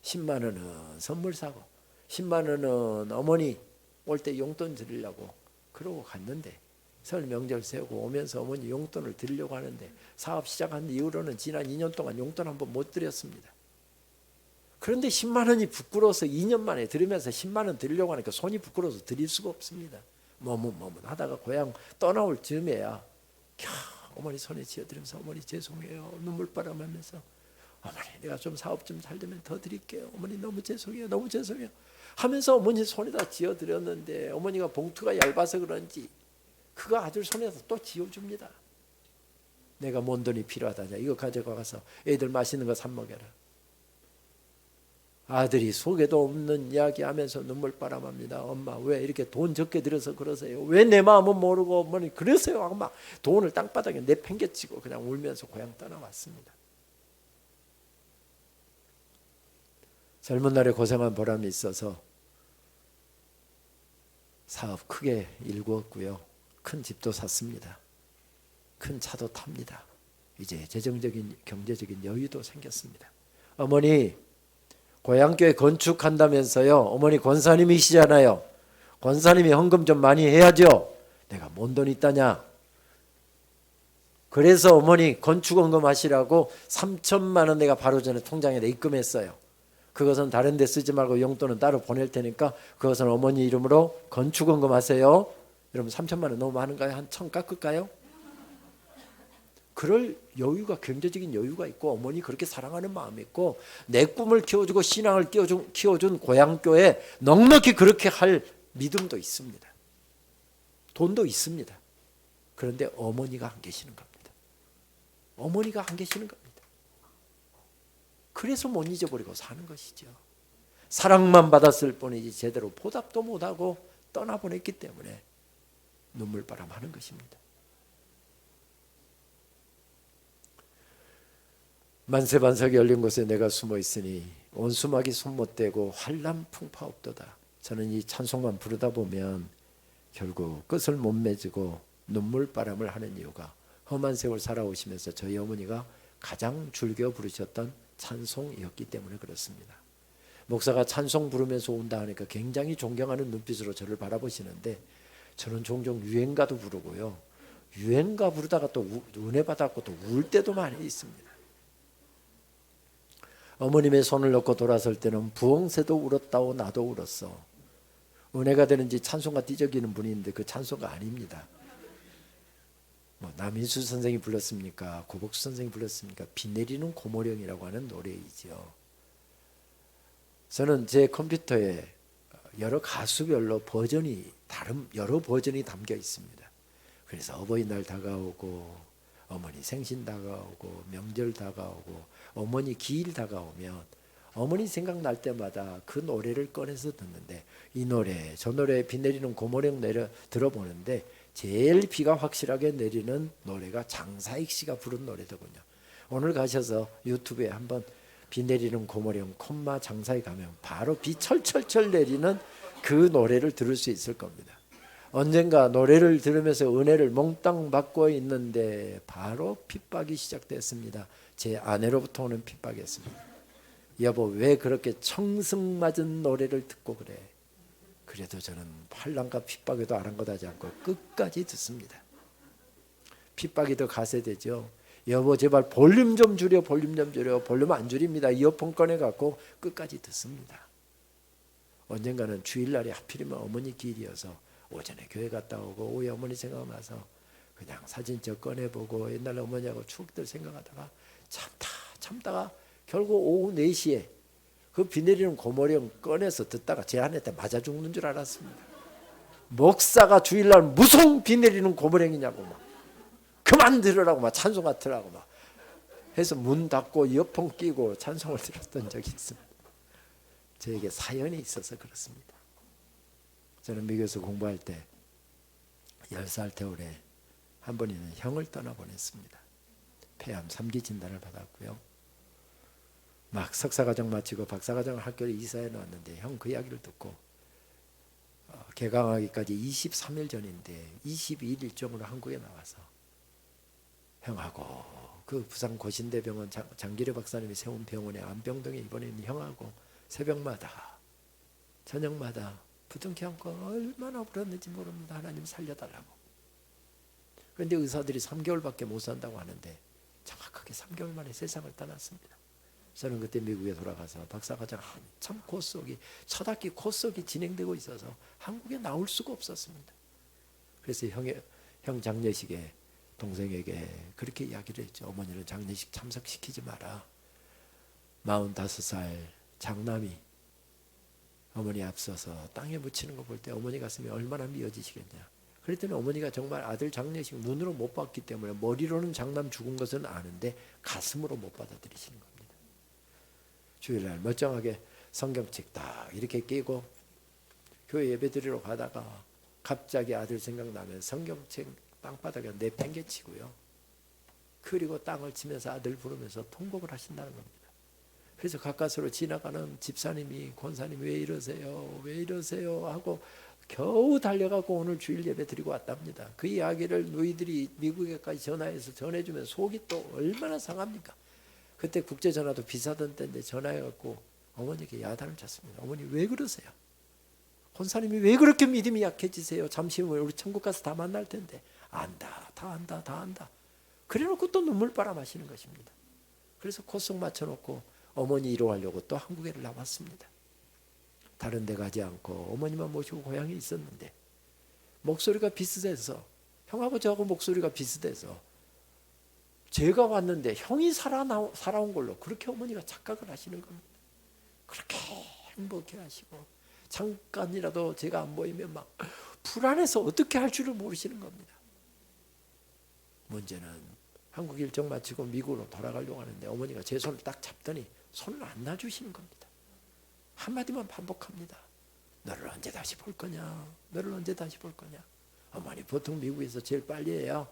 10만 원은 선물 사고 10만 원은 어머니 올 때 용돈 드리려고 그러고 갔는데 설 명절 세고 오면서 어머니 용돈을 드리려고 하는데 사업 시작한 이후로는 지난 2년 동안 용돈 한 번 못 드렸습니다. 그런데 10만 원이 부끄러워서 2년 만에 드리면서 10만 원 드리려고 하니까 손이 부끄러워서 드릴 수가 없습니다. 머뭇 하다가 고향 떠나올 즈음에야 어머니 손에 쥐어드리면서 어머니 죄송해요. 눈물바람 하면서 어머니 내가 좀 사업 좀 잘 되면 더 드릴게요. 어머니 너무 죄송해요. 너무 죄송해요. 하면서 어머니 손에다 쥐어드렸는데 어머니가 봉투가 얇아서 그런지 그거 아들 손에서 또 쥐어줍니다. 내가 뭔 돈이 필요하다냐. 이거 가져가서 애들 맛있는 거 사 먹여라. 아들이 속에도 없는 이야기하면서 눈물바람합니다. 엄마 왜 이렇게 돈 적게 들여서 그러세요? 왜 내 마음은 모르고 어머니 그러세요? 엄마 돈을 땅바닥에 내팽개치고 그냥 울면서 고향 떠나왔습니다. 젊은 날에 고생한 보람이 있어서 사업 크게 일구었고요. 큰 집도 샀습니다. 큰 차도 탑니다. 이제 재정적인 경제적인 여유도 생겼습니다. 어머니 고향교회 건축한다면서요. 어머니 권사님이시잖아요. 권사님이 헌금 좀 많이 해야죠. 내가 뭔 돈 있다냐. 그래서 어머니 건축 헌금 하시라고 3천만 원 내가 바로 전에 통장에 입금했어요. 그것은 다른 데 쓰지 말고 용돈은 따로 보낼 테니까 그것은 어머니 이름으로 건축 헌금 하세요. 여러분 3천만 원 너무 많은가요? 한 1,000 깎을까요? 그럴 여유가 경제적인 여유가 있고 어머니 그렇게 사랑하는 마음이 있고 내 꿈을 키워주고 신앙을 키워준 고향교회 넉넉히 그렇게 할 믿음도 있습니다. 돈도 있습니다. 그런데 어머니가 안 계시는 겁니다. 어머니가 안 계시는 겁니다. 그래서 못 잊어버리고 사는 것이죠. 사랑만 받았을 뿐이지 제대로 보답도 못하고 떠나보냈기 때문에 눈물바람 하는 것입니다. 만세반석이 열린 곳에 내가 숨어 있으니 온수막이 손 못 대고 환란 풍파없도다. 저는 이 찬송만 부르다 보면 결국 끝을 못 맺고 눈물바람을 하는 이유가 험한 세월 살아오시면서 저희 어머니가 가장 즐겨 부르셨던 찬송이었기 때문에 그렇습니다. 목사가 찬송 부르면서 온다 하니까 굉장히 존경하는 눈빛으로 저를 바라보시는데 저는 종종 유행가도 부르고요. 유행가 부르다가 또 은혜 받았고 또 울 때도 많이 있습니다. 어머님의 손을 놓고 돌아설 때는 부엉새도 울었다오 나도 울었어. 은혜가 되는지 찬송가 띠적이는 분인데 그 찬송가 아닙니다. 남인수 선생이 불렀습니까? 고복수 선생이 불렀습니까? 비 내리는 고모령이라고 하는 노래이죠. 저는 제 컴퓨터에 여러 가수별로 여러 버전이 담겨 있습니다. 그래서 어버이날 다가오고 어머니 생신 다가오고 명절 다가오고 어머니 기일 다가오면 어머니 생각날 때마다 그 노래를 꺼내서 듣는데 이 노래 저 노래 비 내리는 고모령 들어보는데 제일 비가 확실하게 내리는 노래가 장사익 씨가 부른 노래더군요. 오늘 가셔서 유튜브에 한번 비 내리는 고모령 콤마 장사익 가면 바로 비 철철철 내리는 그 노래를 들을 수 있을 겁니다. 언젠가 노래를 들으면서 은혜를 몽땅 받고 있는데 바로 핍박이 시작됐습니다. 제 아내로부터 오는 핍박이었습니다. 여보 왜 그렇게 청승맞은 노래를 듣고 그래? 그래도 저는 환난과 핍박에도 아랑곳하지 않고 끝까지 듣습니다. 핍박이 더 가세되죠. 여보 제발 볼륨 좀 줄여 볼륨 안 줄입니다. 이어폰 꺼내갖고 끝까지 듣습니다. 언젠가는 주일날에 하필이면 어머니 길이어서 오전에 교회 갔다 오고 오후에 어머니 생각나서 그냥 사진첩 꺼내보고 옛날 어머니하고 추억들 생각하다가 참다가 결국 오후 4시에 그 비 내리는 고모령 꺼내서 듣다가 제 아내한테 맞아 죽는 줄 알았습니다. 목사가 주일날 무슨 비 내리는 고모령이냐고 막 그만 들으라고 막 찬송 같으라고 막 해서 문 닫고 이어폰 끼고 찬송을 들었던 적이 있습니다. 저에게 사연이 있어서 그렇습니다. 저는 미국에서 공부할 때 10살 겨울에 한 번이는 형을 떠나보냈습니다. 폐암 3기 진단을 받았고요. 막 석사과정 마치고 박사과정 학교에 이사해 나왔는데 형 그 이야기를 듣고 개강하기까지 23일 전인데 22일쯤으로 한국에 나와서 형하고 그 부산 고신대병원 장기려 박사님이 세운 병원에 안병동에 입원했는 형하고 새벽마다 저녁마다 부둥켜 안고 얼마나 울었는지 모릅니다. 하나님 살려달라고. 그런데 의사들이 3개월밖에 못 산다고 하는데 정확하게 3개월 만에 세상을 떠났습니다. 저는 그때 미국에 돌아가서 박사과정 한참 코스옥이 첫 학기 코스옥이 진행되고 있어서 한국에 나올 수가 없었습니다. 그래서 형 장례식에 동생에게 그렇게 이야기를 했죠. 어머니는 장례식 참석시키지 마라. 45살 장남이 어머니 앞서서 땅에 묻히는 거 볼 때 어머니 가슴이 얼마나 미어지시겠냐. 그랬더니 어머니가 정말 아들 장례식 눈으로 못 봤기 때문에 머리로는 장남 죽은 것은 아는데 가슴으로 못 받아들이시는 겁니다. 주일날 멀쩡하게 성경책 딱 이렇게 끼고 교회 예배 드리러 가다가 갑자기 아들 생각나면 성경책 땅바닥에 내팽개치고요. 그리고 땅을 치면서 아들 부르면서 통곡을 하신다는 겁니다. 그래서 가까스로 지나가는 집사님이 권사님 왜 이러세요 하고 겨우 달려가고 오늘 주일 예배 드리고 왔답니다. 그 이야기를 너희들이 미국에까지 전화해서 전해주면 속이 또 얼마나 상합니까? 그때 국제전화도 비싸던 때인데 전화해갖고 어머니께 야단을 쳤습니다. 어머니 왜 그러세요? 권사님이 왜 그렇게 믿음이 약해지세요? 잠시 후에 우리 천국 가서 다 만날 텐데. 안다 다 안다 그래놓고 또 눈물바람 하시는 것입니다. 그래서 콧속 맞춰놓고 어머니 위로하려고 또 한국에 나왔습니다. 다른 데 가지 않고 어머니만 모시고 고향에 있었는데 목소리가 비슷해서 형하고 저하고 목소리가 비슷해서 제가 왔는데 형이 살아온 걸로 그렇게 어머니가 착각을 하시는 겁니다. 그렇게 행복해 하시고 잠깐이라도 제가 안 보이면 막 불안해서 어떻게 할 줄을 모르시는 겁니다. 문제는 한국 일정 마치고 미국으로 돌아가려고 하는데 어머니가 제 손을 딱 잡더니 손을 안 놔주시는 겁니다. 한마디만 반복합니다. 너를 언제 다시 볼 거냐? 너를 언제 다시 볼 거냐? 어머니 보통 미국에서 제일 빨리 해야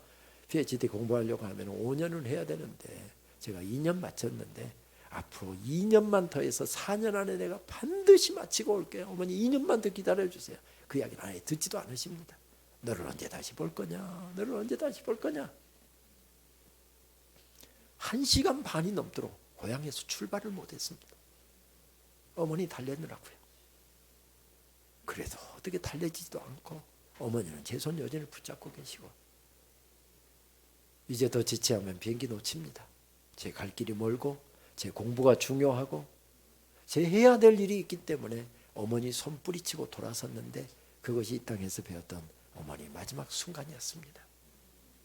PhD 공부하려고 하면 5년은 해야 되는데 제가 2년 마쳤는데 앞으로 2년만 더 해서 4년 안에 내가 반드시 마치고 올게요. 어머니 2년만 더 기다려주세요. 그 이야기는 아예 듣지도 않으십니다. 너를 언제 다시 볼 거냐? 너를 언제 다시 볼 거냐? 1시간 반이 넘도록 고향에서 출발을 못했습니다. 어머니 달래느라고요. 그래도 어떻게 달래지도 않고 어머니는 제 손 여전히 붙잡고 계시고 이제 더 지체하면 비행기 놓칩니다. 제 갈 길이 멀고 제 공부가 중요하고 제 해야 될 일이 있기 때문에 어머니 손 뿌리치고 돌아섰는데 그것이 이 땅에서 배웠던 어머니 마지막 순간이었습니다.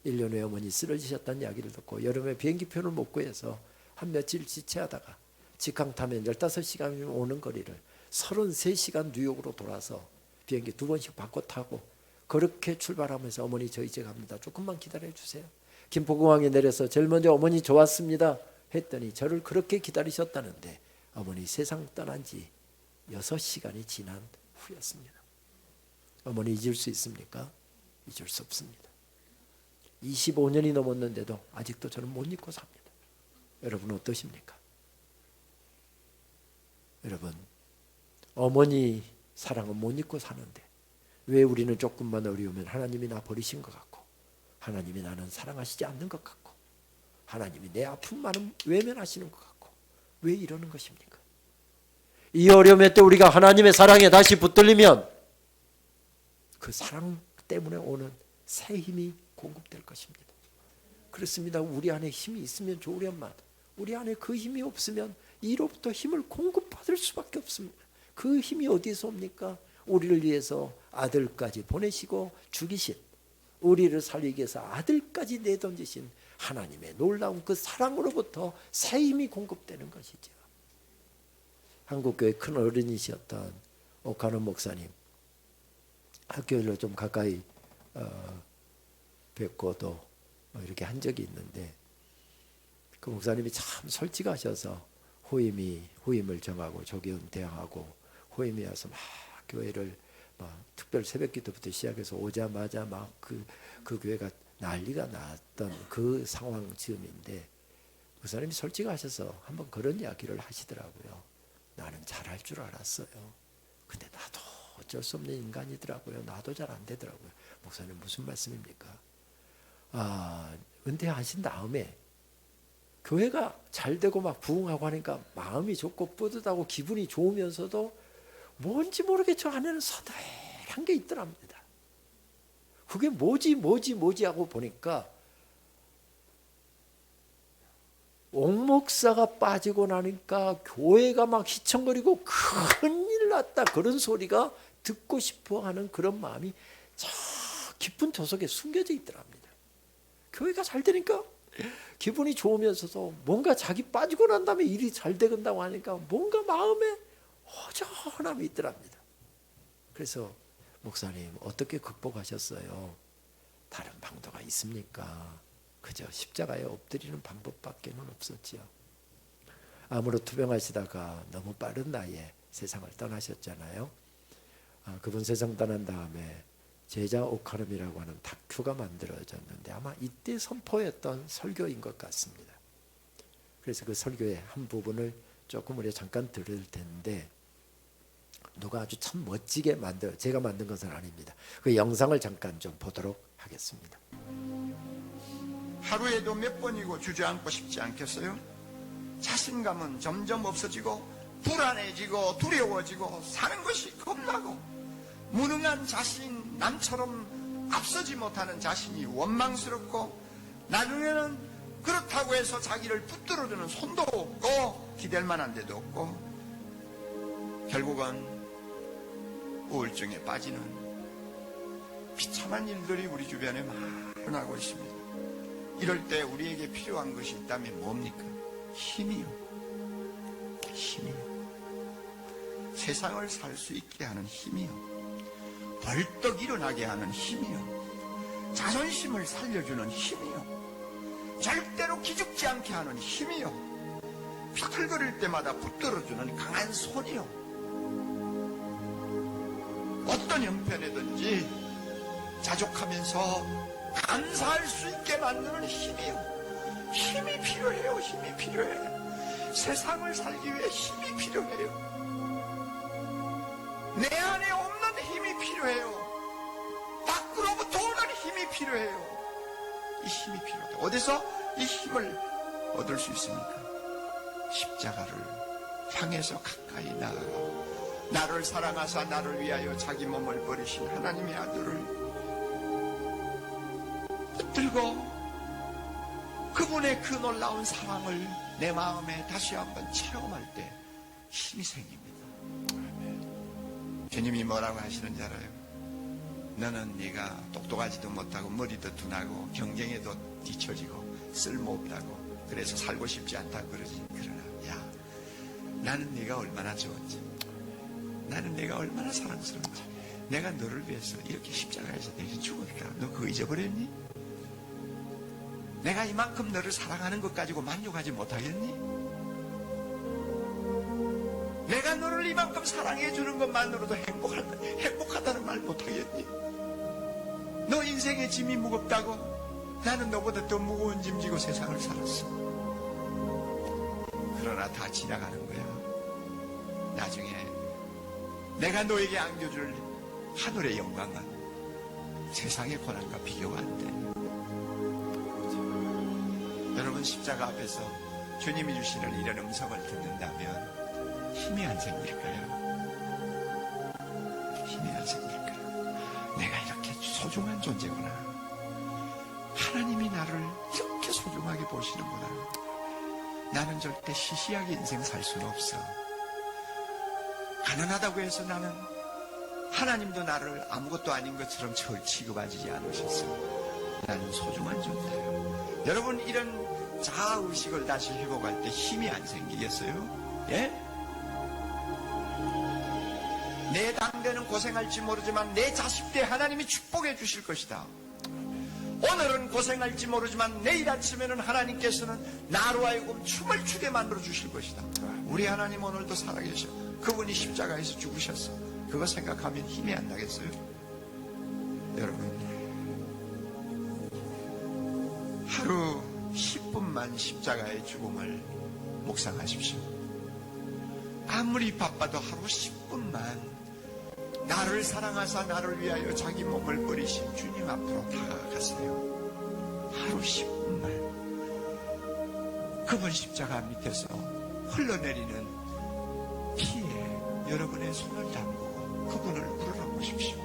1년 후에 어머니 쓰러지셨다는 이야기를 듣고 여름에 비행기표를 못 구해서 한 며칠 지체하다가 직항 타면 15시간이면 오는 거리를 33시간 뉴욕으로 돌아서 비행기 2번씩 바꿔 타고 그렇게 출발하면서 어머니 저 이제 갑니다. 조금만 기다려 주세요. 김포공항에 내려서 제일 먼저 어머니 좋았습니다 했더니 저를 그렇게 기다리셨다는데 어머니 세상 떠난 지 6시간이 지난 후였습니다. 어머니 잊을 수 있습니까? 잊을 수 없습니다. 25년이 넘었는데도 아직도 저는 못 잊고 삽니다. 여러분 어떠십니까? 여러분 어머니 사랑은 못 잊고 사는데 왜 우리는 조금만 어려우면 하나님이 나 버리신 것 같고 하나님이 나는 사랑하시지 않는 것 같고 하나님이 내 아픔만은 외면하시는 것 같고 왜 이러는 것입니까? 이 어려움에 때 우리가 하나님의 사랑에 다시 붙들리면 그 사랑 때문에 오는 새 힘이 공급될 것입니다. 그렇습니다. 우리 안에 힘이 있으면 좋으련만 우리 안에 그 힘이 없으면 이로부터 힘을 공급받을 수밖에 없습니다. 그 힘이 어디서 옵니까? 우리를 위해서 아들까지 보내시고 죽이신 우리를 살리기 위해서 아들까지 내던지신 하나님의 놀라운 그 사랑으로부터 새 힘이 공급되는 것이죠. 한국교회 큰 어른이셨던 오카노 목사님 학교로 좀 가까이 뵙고도 이렇게 한 적이 있는데 그 목사님이 참 솔직하셔서 후임을 정하고 조기훈 대항하고 후임이 와서 막 교회를 막 특별 새벽기도부터 시작해서 오자마자 막 그 교회가 난리가 났던 그 상황 즈음인데 목사님이 솔직하셔서 한번 그런 이야기를 하시더라고요. 나는 잘할 줄 알았어요. 근데 나도 어쩔 수 없는 인간이더라고요. 나도 잘 안 되더라고요. 목사님 무슨 말씀입니까? 은퇴하신 다음에 교회가 잘 되고 막 부흥하고 하니까 마음이 좋고 뿌듯하고 기분이 좋으면서도 뭔지 모르게 저 안에는 서늘한 게 있더랍니다. 그게 뭐지 하고 보니까 옥목사가 빠지고 나니까 교회가 막 휘청거리고 큰일 났다 그런 소리가 듣고 싶어 하는 그런 마음이 저 깊은 저속에 숨겨져 있더랍니다. 교회가 잘 되니까 기분이 좋으면서도 뭔가 자기 빠지고 난 다음에 일이 잘 되건다고 하니까 뭔가 마음에 허전함이 있더랍니다. 그래서 목사님 어떻게 극복하셨어요? 다른 방도가 있습니까? 그저 십자가에 엎드리는 방법밖에는 없었지요. 암으로 투병하시다가 너무 빠른 나이에 세상을 떠나셨잖아요. 그분 세상 떠난 다음에 제자 오카름이라고 하는 다큐가 만들어졌는데 아마 이때 선포했던 설교인 것 같습니다. 그래서 그 설교의 한 부분을 조금 우리가 잠깐 들을 텐데 누가 아주 참 멋지게 제가 만든 것은 아닙니다. 그 영상을 잠깐 좀 보도록 하겠습니다.
하루에도 몇 번이고 주저앉고 싶지 않겠어요? 자신감은 점점 없어지고 불안해지고 두려워지고 사는 것이 겁나고 무능한 자신, 남처럼 앞서지 못하는 자신이 원망스럽고 나중에는 그렇다고 해서 자기를 붙들어주는 손도 없고 기댈 만한 데도 없고 결국은 우울증에 빠지는 비참한 일들이 우리 주변에 많아고 있습니다. 이럴 때 우리에게 필요한 것이 있다면 뭡니까? 힘이요. 세상을 살 수 있게 하는 힘이요. 벌떡 일어나게 하는 힘이요. 자존심을 살려주는 힘이요. 절대로 기죽지 않게 하는 힘이요. 비틀거릴 때마다 붙들어주는 강한 손이요. 어떤 형편이든지 자족하면서 감사할 수 있게 만드는 힘이요. 힘이 필요해요. 힘이 필요해. 세상을 살기 위해 힘이 필요해요. 내 안에 없는 힘이 필요해요. 밖으로부터 오는 힘이 필요해요. 이 힘이 필요하다. 어디서 이 힘을 얻을 수 있습니까? 십자가를 향해서 가까이 나아가 나를 사랑하사 나를 위하여 자기 몸을 버리신 하나님의 아들을 붙들고 그분의 그 놀라운 사랑을 내 마음에 다시 한번 체험할 때 힘이 생깁니다. 주님이 뭐라고 하시는지 알아요? 너는 네가 똑똑하지도 못하고 머리도 둔하고 경쟁에도 뒤처지고 쓸모없다고 그래서 살고 싶지 않다고 그러지. 그러나 야, 나는 네가 얼마나 좋은지, 나는 내가 얼마나 사랑스러운지, 내가 너를 위해서 이렇게 십자가에서 대신 죽으니까 너 그거 잊어버렸니? 내가 이만큼 너를 사랑하는 것 가지고 만족하지 못하겠니? 내가 너를 이만큼 사랑해 주는 것만으로도 행복하다는 말 못하겠니? 너 인생의 짐이 무겁다고 나는 너보다 더 무거운 짐 지고 세상을 살았어. 그러나 다 지나가는 거야. 나중에 내가 너에게 안겨줄 하늘의 영광은 세상의 고난과 비교가 안 돼. 여러분 십자가 앞에서 주님이 주시는 이런 음성을 듣는다면 힘이 안 생길까요? 힘이 안 생길까요? 내가 이렇게 소중한 존재구나. 하나님이 나를 이렇게 소중하게 보시는구나. 나는 절대 시시하게 인생 살 수는 없어. 가난하다고 해서 나는 하나님도 나를 아무것도 아닌 것처럼 취급하지 않으셨어. 나는 소중한 존재예요. 여러분 이런 자아의식을 다시 회복할 때 힘이 안 생기겠어요? 예? 내 당대는 고생할지 모르지만 내 자식 때 하나님이 축복해 주실 것이다. 오늘은 고생할지 모르지만 내일 아침에는 하나님께서는 나로 하여금 춤을 추게 만들어 주실 것이다. 우리 하나님 오늘도 살아계셔. 그분이 십자가에서 죽으셨어. 그거 생각하면 힘이 안 나겠어요? 여러분 하루 10분만 십자가의 죽음을 묵상하십시오. 아무리 바빠도 하루 10분만 나를 사랑하사 나를 위하여 자기 몸을 버리신 주님 앞으로 다가가세요. 하루 10분만 그분 십자가 밑에서 흘러내리는 피에 여러분의 손을 담고 그분을 부르러보십시오.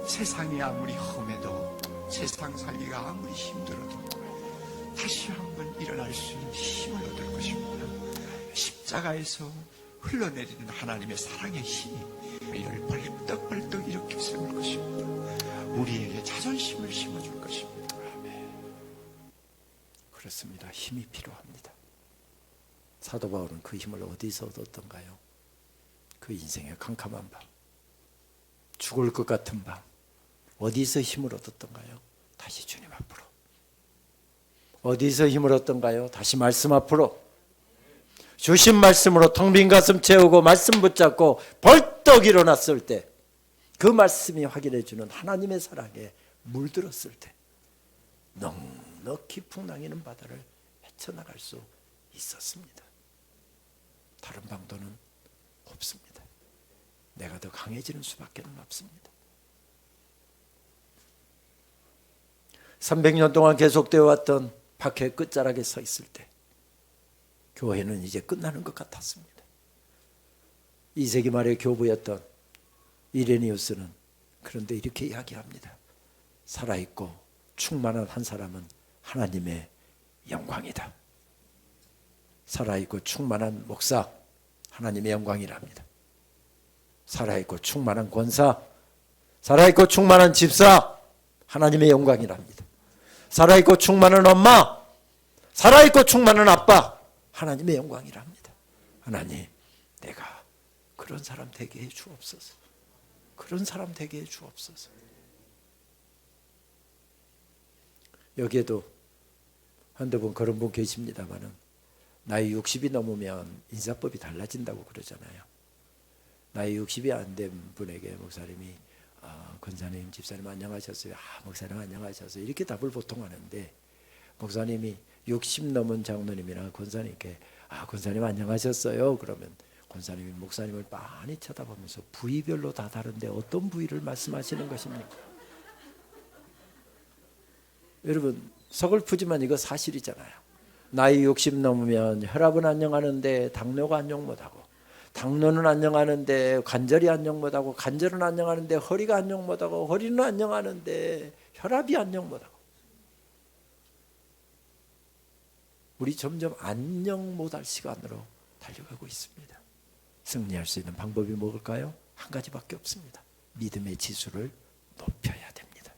세상이 아무리 험해도 세상 살기가 아무리 힘들어도 다시 한번 일어날 수 있는 힘을 얻을 것입니다. 십자가에서 흘러내리는 하나님의 사랑의 힘이 우리를 벌떡벌떡 일으켜 세울 것입니다. 우리에게 자존심을 심어줄 것입니다.
그렇습니다. 힘이 필요합니다. 사도 바울은 그 힘을 어디서 얻었던가요? 그 인생의 캄캄한 밤, 죽을 것 같은 밤, 어디서 힘을 얻었던가요? 다시 주님 앞으로. 어디서 힘을 얻던가요? 다시 말씀 앞으로. 주신 말씀으로 텅 빈 가슴 채우고 말씀 붙잡고 벌떡 일어났을 때 그 말씀이 확인해 주는 하나님의 사랑에 물들었을 때 넉넉히 풍랑이는 바다를 헤쳐나갈 수 있었습니다. 다른 방도는 없습니다. 내가 더 강해지는 수밖에 없습니다. 300년 동안 계속되어 왔던 박해의 끝자락에 서 있을 때 교회는 이제 끝나는 것 같았습니다. 2세기 말의 교부였던 이레니우스는 그런데 이렇게 이야기합니다. 살아있고 충만한 한 사람은 하나님의 영광이다. 살아있고 충만한 목사, 하나님의 영광이랍니다. 살아있고 충만한 권사, 살아있고 충만한 집사, 하나님의 영광이랍니다. 살아있고 충만한 엄마, 살아있고 충만한 아빠, 하나님의 영광이랍니다. 하나님, 내가 그런 사람 되게 해 주옵소서. 그런 사람 되게 해 주옵소서. 여기에도 한두 분 그런 분 계십니다만은 나이 60이 넘으면 인사법이 달라진다고 그러잖아요. 나이 60이 안 된 분에게 목사님이 권사님, 집사님 안녕하셨어요? 목사님 안녕하셨어요? 이렇게 답을 보통 하는데, 목사님이 60 넘은 장로님이나 권사님께 권사님 안녕하셨어요? 그러면 권사님이 목사님을 많이 쳐다보면서 부위별로 다 다른데 어떤 부위를 말씀하시는 것입니까? 여러분 서글프지만 이거 사실이잖아요. 나이 60 넘으면 혈압은 안녕하는데 당뇨가 안녕 못하고, 당뇨는 안녕하는데 관절이 안녕 못하고, 관절은 안녕하는데 허리가 안녕 못하고, 허리는 안녕하는데 혈압이 안녕 못하고. 우리 점점 안녕 못할 시간으로 달려가고 있습니다. 승리할 수 있는 방법이 뭘까요? 한 가지밖에 없습니다. 믿음의 지수를 높여야 됩니다.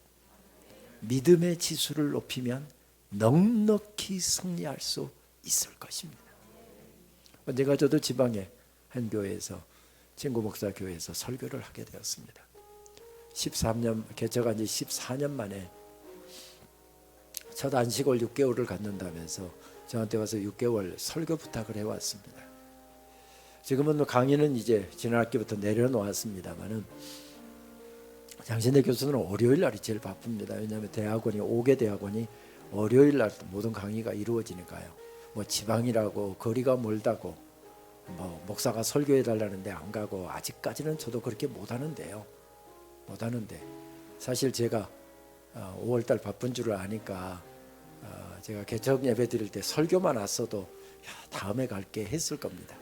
믿음의 지수를 높이면 넉넉히 승리할 수 있을 것입니다. 언젠가 저도 지방의 한 교회에서, 친구 목사 교회에서 설교를 하게 되었습니다. 13년 개척한 지 14년 만에 첫 안식월 6개월을 갖는다면서 저한테 와서 6개월 설교 부탁을 해왔습니다. 지금은 강의는 이제 지난 학기부터 내려놓았습니다만은, 장신대 교수는 월요일 날이 제일 바쁩니다. 왜냐하면 대학원이 5개 대학원이 월요일 날 모든 강의가 이루어지니까요. 뭐 지방이라고 거리가 멀다고 뭐 목사가 설교해 달라는데 안 가고, 아직까지는 저도 그렇게 못 하는데 사실 제가 5월달 바쁜 줄을 아니까 제가 개척 예배 드릴 때 설교만 왔어도 다음에 갈게 했을 겁니다.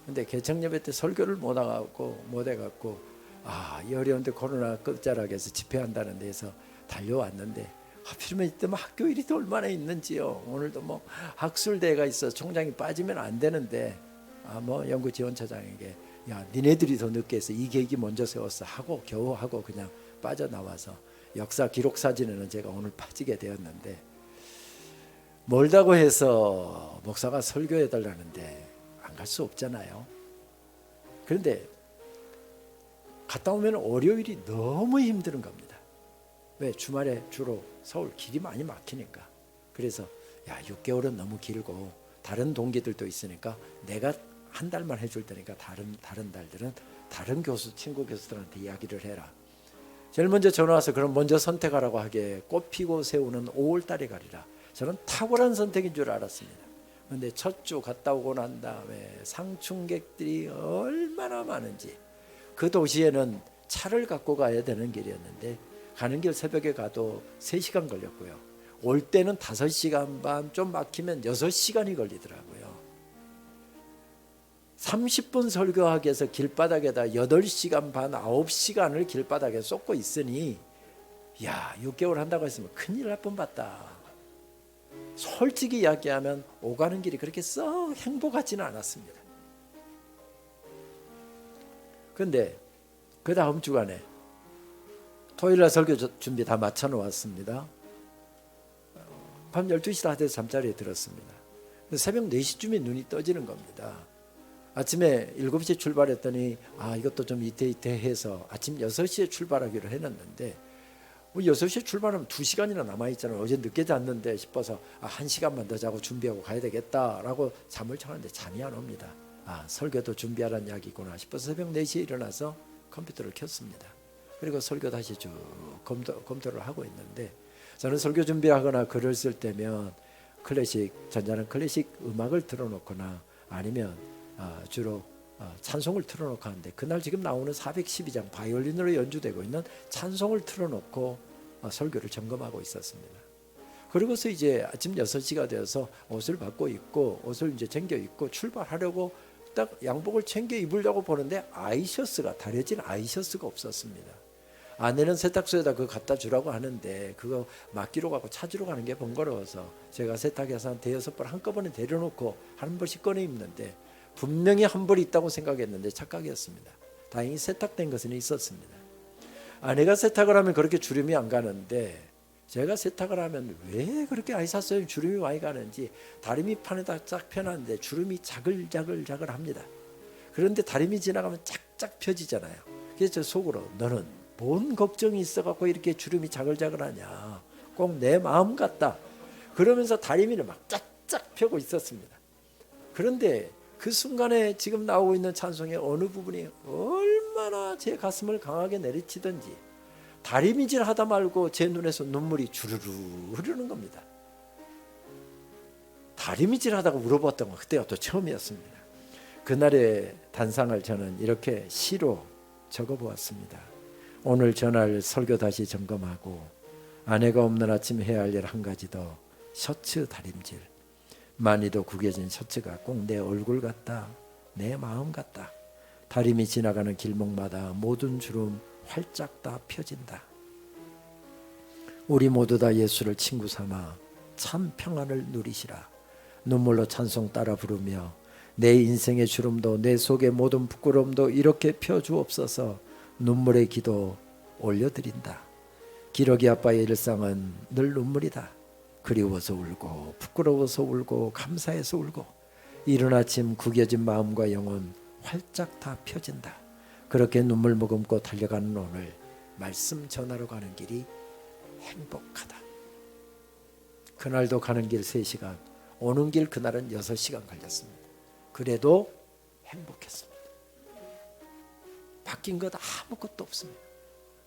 근데 개척 예배 때 설교를 못 해갖고 이 어려운데 코로나 끝자락에서 집회한다는 데서 달려왔는데, 하필이면 이때만 학교 일이 또 얼마나 있는지요. 오늘도 뭐 학술대회가 있어 총장이 빠지면 안 되는데 연구지원처장에게 니네들이 더 늦게 해서 이 계획이 먼저 세웠어 하고 겨우 하고 그냥 빠져나와서 역사 기록 사진에는 제가 오늘 빠지게 되었는데, 멀다고 해서 목사가 설교해 달라는데 안 갈 수 없잖아요. 그런데 갔다 오면 월요일이 너무 힘든 겁니다. 왜? 주말에 주로 서울 길이 많이 막히니까. 그래서 6개월은 너무 길고 다른 동기들도 있으니까 내가 한 달만 해줄 테니까 다른 달들은 다른 친구 교수들한테 이야기를 해라. 제일 먼저 전화 와서 그럼 먼저 선택하라고 하기에 꽃피고 새우는 5월 달에 가리라. 저는 탁월한 선택인 줄 알았습니다. 그런데 첫 주 갔다 오고 난 다음에 상충객들이 얼마나 많은지, 그 도시에는 차를 갖고 가야 되는 길이었는데 가는 길 새벽에 가도 3시간 걸렸고요. 올 때는 5시간 반, 좀 막히면 6시간이 걸리더라고요. 30분 설교하기 위해서 길바닥에다 8시간 반, 9시간을 길바닥에 쏟고 있으니 6개월 한다고 했으면 큰일 날 뻔봤다. 솔직히 이야기하면 오가는 길이 그렇게 썩 행복하지는 않았습니다. 그런데 그 다음 주간에 토요일날 설교 준비 다 마쳐 놓았습니다. 밤 12시 다 돼서 잠자리에 들었습니다. 새벽 4시쯤에 눈이 떠지는 겁니다. 아침에 7시에 출발했더니 이것도 좀 이태해서 아침 6시에 출발하기로 해놨는데, 6시에 출발하면 2시간이나 남아있잖아요. 어제 늦게 잤는데 싶어서 1시간만 더 자고 준비하고 가야 되겠다라고 잠을 청하는데 잠이 안 옵니다. 설교도 준비하라는 이야기구나 싶어서 새벽 4시에 일어나서 컴퓨터를 켰습니다. 그리고 설교 다시 쭉 검토를 하고 있는데, 저는 설교 준비하거나 글을 쓸 때면 전자는 클래식 음악을 틀어놓거나 아니면 주로 찬송을 틀어놓고 하는데, 그날 지금 나오는 412장 바이올린으로 연주되고 있는 찬송을 틀어놓고 설교를 점검하고 있었습니다. 그러고서 이제 아침 6시가 되어서 옷을 바꿔 입고 옷을 이제 챙겨 입고 출발하려고 딱 양복을 챙겨 입으려고 보는데 다려진 아이셔츠가 없었습니다. 아내는 세탁소에다 그거 갖다 주라고 하는데 그거 맡기로 가고 찾으러 가는 게 번거로워서 제가 세탁해서 한 5-6벌 한꺼번에 데려놓고 한 벌씩 꺼내 입는데, 분명히 한 벌이 있다고 생각했는데 착각이었습니다. 다행히 세탁된 것은 있었습니다. 아내가 세탁을 하면 그렇게 주름이 안 가는데, 제가 세탁을 하면 왜 그렇게 아이셔츠에 주름이 많이 가는지 다리미 판에다 쫙 펴놨는데 주름이 자글자글합니다. 그런데 다리미 지나가면 쫙쫙 펴지잖아요. 그래서 저 속으로 너는 뭔 걱정이 있어갖고 이렇게 주름이 자글자글하냐, 꼭 내 마음 같다 그러면서 다리미를 막 쫙쫙 펴고 있었습니다. 그런데 그 순간에 지금 나오고 있는 찬송의 어느 부분이 얼마나 제 가슴을 강하게 내리치든지 다리미질하다 말고 제 눈에서 눈물이 주르르 흐르는 겁니다. 다리미질하다가 울어봤던 건 그때가 또 처음이었습니다. 그날의 단상을 저는 이렇게 시로 적어보았습니다. 오늘 전할 설교 다시 점검하고 아내가 없는 아침 해야 할 일 한 가지 더. 셔츠 다림질. 많이도 구겨진 셔츠가 꼭 내 얼굴 같다. 내 마음 같다. 다림이 지나가는 길목마다 모든 주름 활짝 다 펴진다. 우리 모두 다 예수를 친구 삼아 참 평안을 누리시라. 눈물로 찬송 따라 부르며 내 인생의 주름도 내 속의 모든 부끄러움도 이렇게 펴주옵소서. 눈물의 기도 올려드린다. 기러기 아빠의 일상은 늘 눈물이다. 그리워서 울고 부끄러워서 울고 감사해서 울고 이른 아침 구겨진 마음과 영혼 활짝 다 펴진다. 그렇게 눈물 머금고 달려가는 오늘 말씀 전하러 가는 길이 행복하다. 그날도 가는 길 3시간, 오는 길 그날은 6시간 걸렸습니다. 그래도 행복했습니다. 바뀐 것 아무것도 없습니다.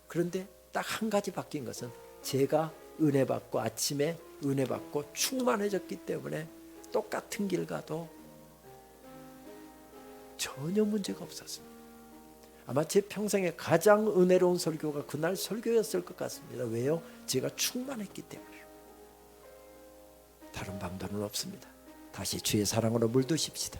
그런데 딱 한 가지 바뀐 것은 제가 은혜 받고 아침에 은혜 받고 충만해졌기 때문에 똑같은 길 가도 전혀 문제가 없었습니다. 아마 제 평생에 가장 은혜로운 설교가 그날 설교였을 것 같습니다. 왜요? 제가 충만했기 때문이에요. 다른 방도는 없습니다. 다시 주의 사랑으로 물드십시다.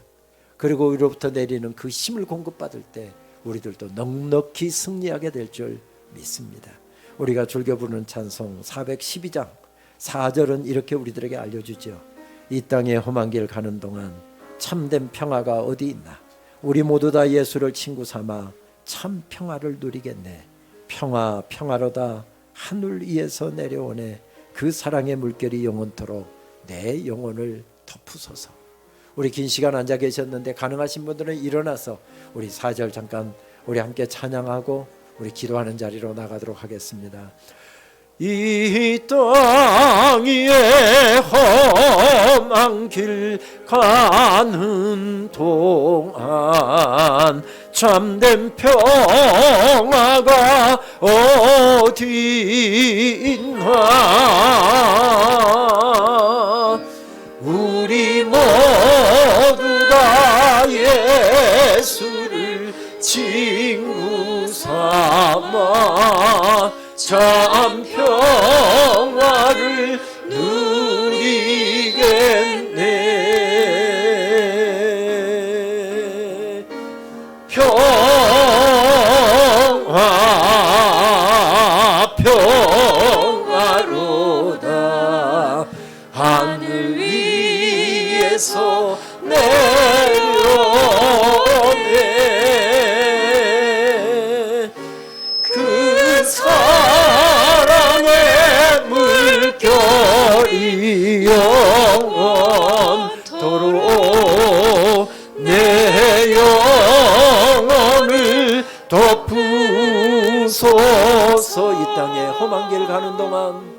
그리고 위로부터 내리는 그 힘을 공급받을 때 우리들도 넉넉히 승리하게 될 줄 믿습니다. 우리가 즐겨 부르는 찬송 412장 4절은 이렇게 우리들에게 알려주죠. 이 땅의 험한 길 가는 동안 참된 평화가 어디 있나. 우리 모두 다 예수를 친구 삼아 참 평화를 누리겠네. 평화 평화로다 하늘 위에서 내려오네. 그 사랑의 물결이 영원토록 내 영혼을 덮으소서. 우리 긴 시간 앉아 계셨는데 가능하신 분들은 일어나서 우리 4절 잠깐 우리 함께 찬양하고 우리 기도하는 자리로 나가도록 하겠습니다. 이 땅 위에 험한 길 가는 동안 참된 평화가 어디 있나. 우리 모두 다 예수를 친구 삼아 참 평화를 누리겠네. 평화로다 하늘 위에서 내려오네. 그 사랑의 물결이 영원토록 내 영혼을 덮으소서. 이 땅에 험한 길 가는 동안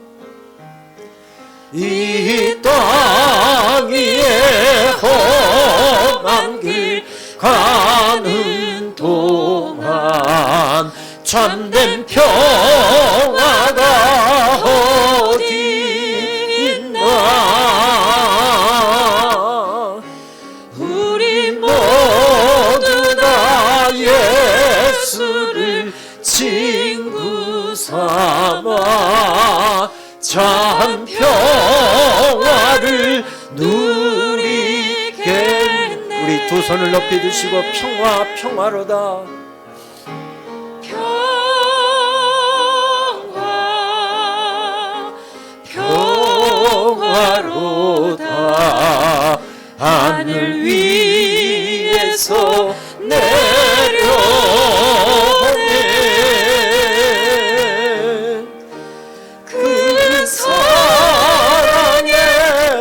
이 땅 위에 험한 길 가는 동안 참된 평화가 어디 있나. 우리 모두 다 예수를 친구 삼아 참 평화를 누리겠네. 우리 두 손을 높이 드시고 평화로다. 평화로다 하늘 위에서 내려오네. 그 사랑의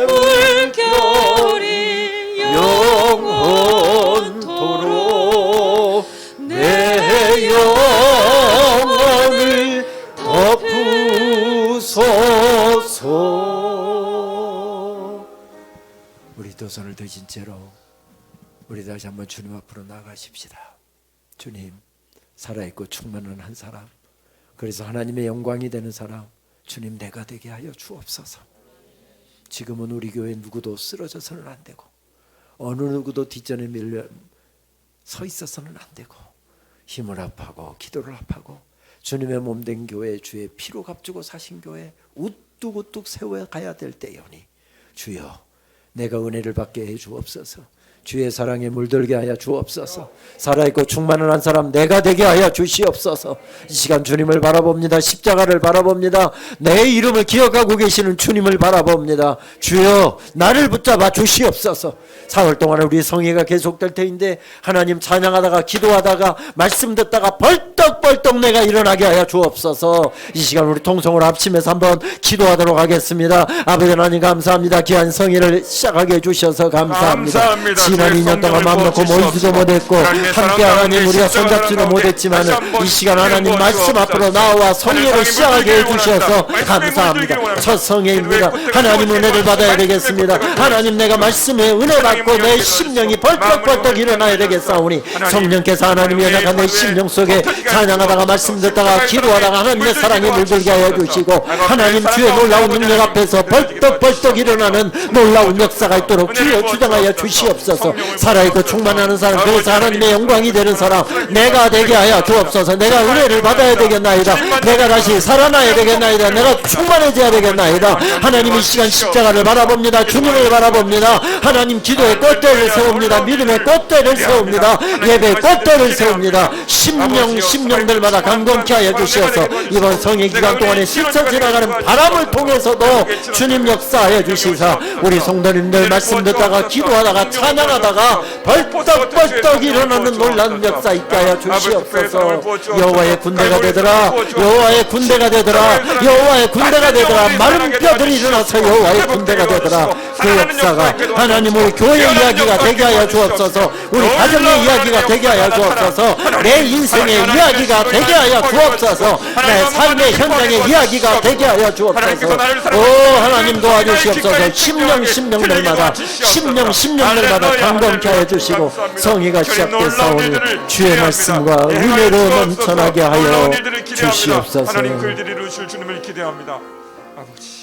물결이 영원토록 내 영혼을 덮으소서. 우리 두 손을 드신 채로 우리 다시 한번 주님 앞으로 나가십시다. 주님, 살아있고 충만한 한 사람, 그래서 하나님의 영광이 되는 사람, 주님 내가 되게 하여 주옵소서. 지금은 우리 교회 누구도 쓰러져서는 안 되고 어느 누구도 뒷전에 밀려 서 있어서는 안 되고 힘을 합하고 기도를 합하고 주님의 몸된 교회, 주의 피로 값주고 사신 교회 우뚝우뚝 세워가야 될 때여니 주여 내가 은혜를 받게 해 주옵소서. 주의 사랑에 물들게 하여 주옵소서. 살아있고 충만한 한 사람 내가 되게 하여 주시옵소서. 이 시간 주님을 바라봅니다. 십자가를 바라봅니다. 내 이름을 기억하고 계시는 주님을 바라봅니다. 주여 나를 붙잡아 주시옵소서. 사흘 동안 우리 성회가 계속될 터인데 하나님 찬양하다가 기도하다가 말씀 듣다가 벌떡벌떡 내가 일어나게 하여 주옵소서. 이 시간 우리 통성으로 합심해서 한번 기도하도록 하겠습니다. 아버지 하나님 감사합니다. 귀한 성회를 시작하게 해주셔서 감사합니다. 지난 2년 동안 맘 놓고 모이지도 못했고 함께 하나님 우리가 손잡지도 못했지만 이 시간 하나님 말씀 앞으로 나와 성회를 시작하게 해주셔서 감사합니다. 첫 성회입니다. 하나님 은혜를 받아야 되겠습니다. 하나님 내가 말씀에 은혜 받고 내 심령이 벌떡벌떡 일어나야 되겠사오니 성령께서 하나님 연약한 내 심령 속에 찬양하다가 말씀 듣다가 기도하다가 하나님의 사랑에 물들게 하여 주시고 하나님 주의 놀라운 능력 앞에서 벌떡벌떡 일어나는 놀라운 역사가 있도록 주여 주장하여 주시옵소서. 살아있고 충만하는 사람, 그래서 하나님의 영광이 되는 사람 내가 되게 하여 주옵소서. 내가 은혜를 받아야 되겠나이다. 내가 다시 살아나야 되겠나이다. 내가 충만해져야 되겠나이다. 하나님 이 시간 십자가를 바라봅니다. 주님을 바라봅니다. 하나님 기도의 꽃대를 세웁니다. 믿음의 꽃대를 세웁니다. 예배의 꽃대를 세웁니다. 심령들마다 강건케 하여 주시어서 이번 성회 기간 동안에 스쳐 지나가는 바람을 통해서도 주님 역사하여 주시사 우리 성도님들 말씀 듣다가 기도하다가 찬양하다가 벌떡벌떡 일어나는 놀라운 역사 있게 하여 주시옵소서. 여호와의 군대가 되더라. 여호와의 군대가 되더라. 여호와의 군대가 되더라. 마른 뼈들이 일어나서 여호와의 군대가 되더라. 그 역사가 하나님 우리 교회의 이야기가 되게 하여 주옵소서. 우리 가정의 이야기가 되게 하여 주옵소서. 내 인생의 이야기가 되게 하여 주옵소서. 내 삶의 현장의 이야기가 되게 하여 주옵소서. 오 하나님 도와주시옵소서. 심령들마다 강건케 하여 주시고 성회가 시작됐사오니 주의 말씀과 은혜로 넘쳐나게 하여 주시옵소서.
하나님 글들이 이루실 주님을 기대합니다. 아버지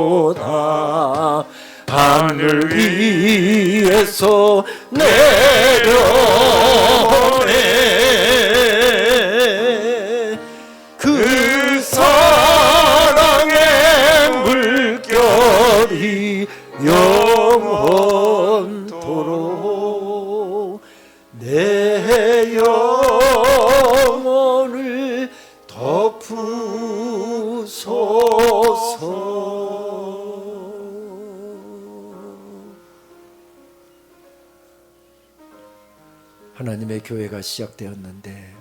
평화로다. 하늘 위에서 내려오네. 그 사랑의 물결이 영원토록 내 영혼을 덮으소서. 하나님의 교회가 시작되었는데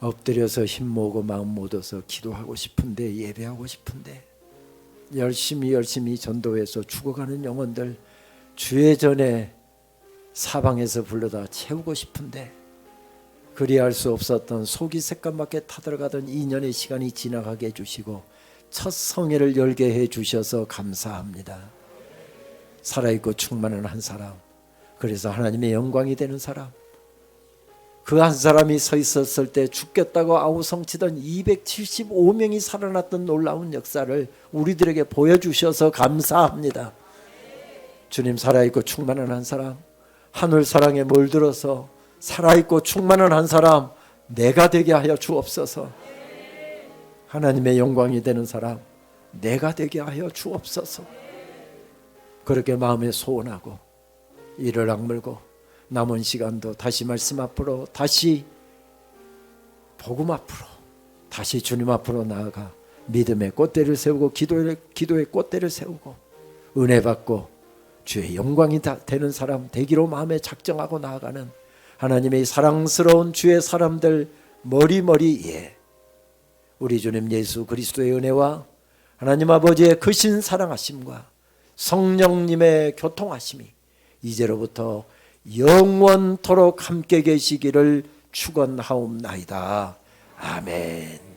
엎드려서 힘 모으고 마음 모아서 기도하고 싶은데 예배하고 싶은데 열심히 전도해서 죽어가는 영혼들 주의 전에 사방에서 불러다 채우고 싶은데 그리할 수 없었던 속이 새까맣게 타들어가던 2년의 시간이 지나가게 해주시고 첫 성회를 열게 해주셔서 감사합니다. 살아있고 충만한 한 사람, 그래서 하나님의 영광이 되는 사람, 그 한 사람이 서 있었을 때 죽겠다고 아우성치던 275명이 살아났던 놀라운 역사를 우리들에게 보여주셔서 감사합니다. 주님, 살아있고 충만한 한 사람, 하늘 사랑에 몰들어서 살아있고 충만한 한 사람 내가 되게 하여 주옵소서. 하나님의 영광이 되는 사람 내가 되게 하여 주옵소서. 그렇게 마음에 소원하고 이를 악물고 남은 시간도 다시 말씀 앞으로, 다시 복음 앞으로, 다시 주님 앞으로 나아가 믿음의 꽃대를 세우고 기도의 꽃대를 세우고 은혜 받고 주의 영광이 되는 사람 되기로 마음에 작정하고 나아가는 하나님의 사랑스러운 주의 사람들 머리머리에 우리 주님 예수 그리스도의 은혜와 하나님 아버지의 크신 사랑하심과 성령님의 교통하심이 이제로부터 영원토록 함께 계시기를 축원하옵나이다. 아멘.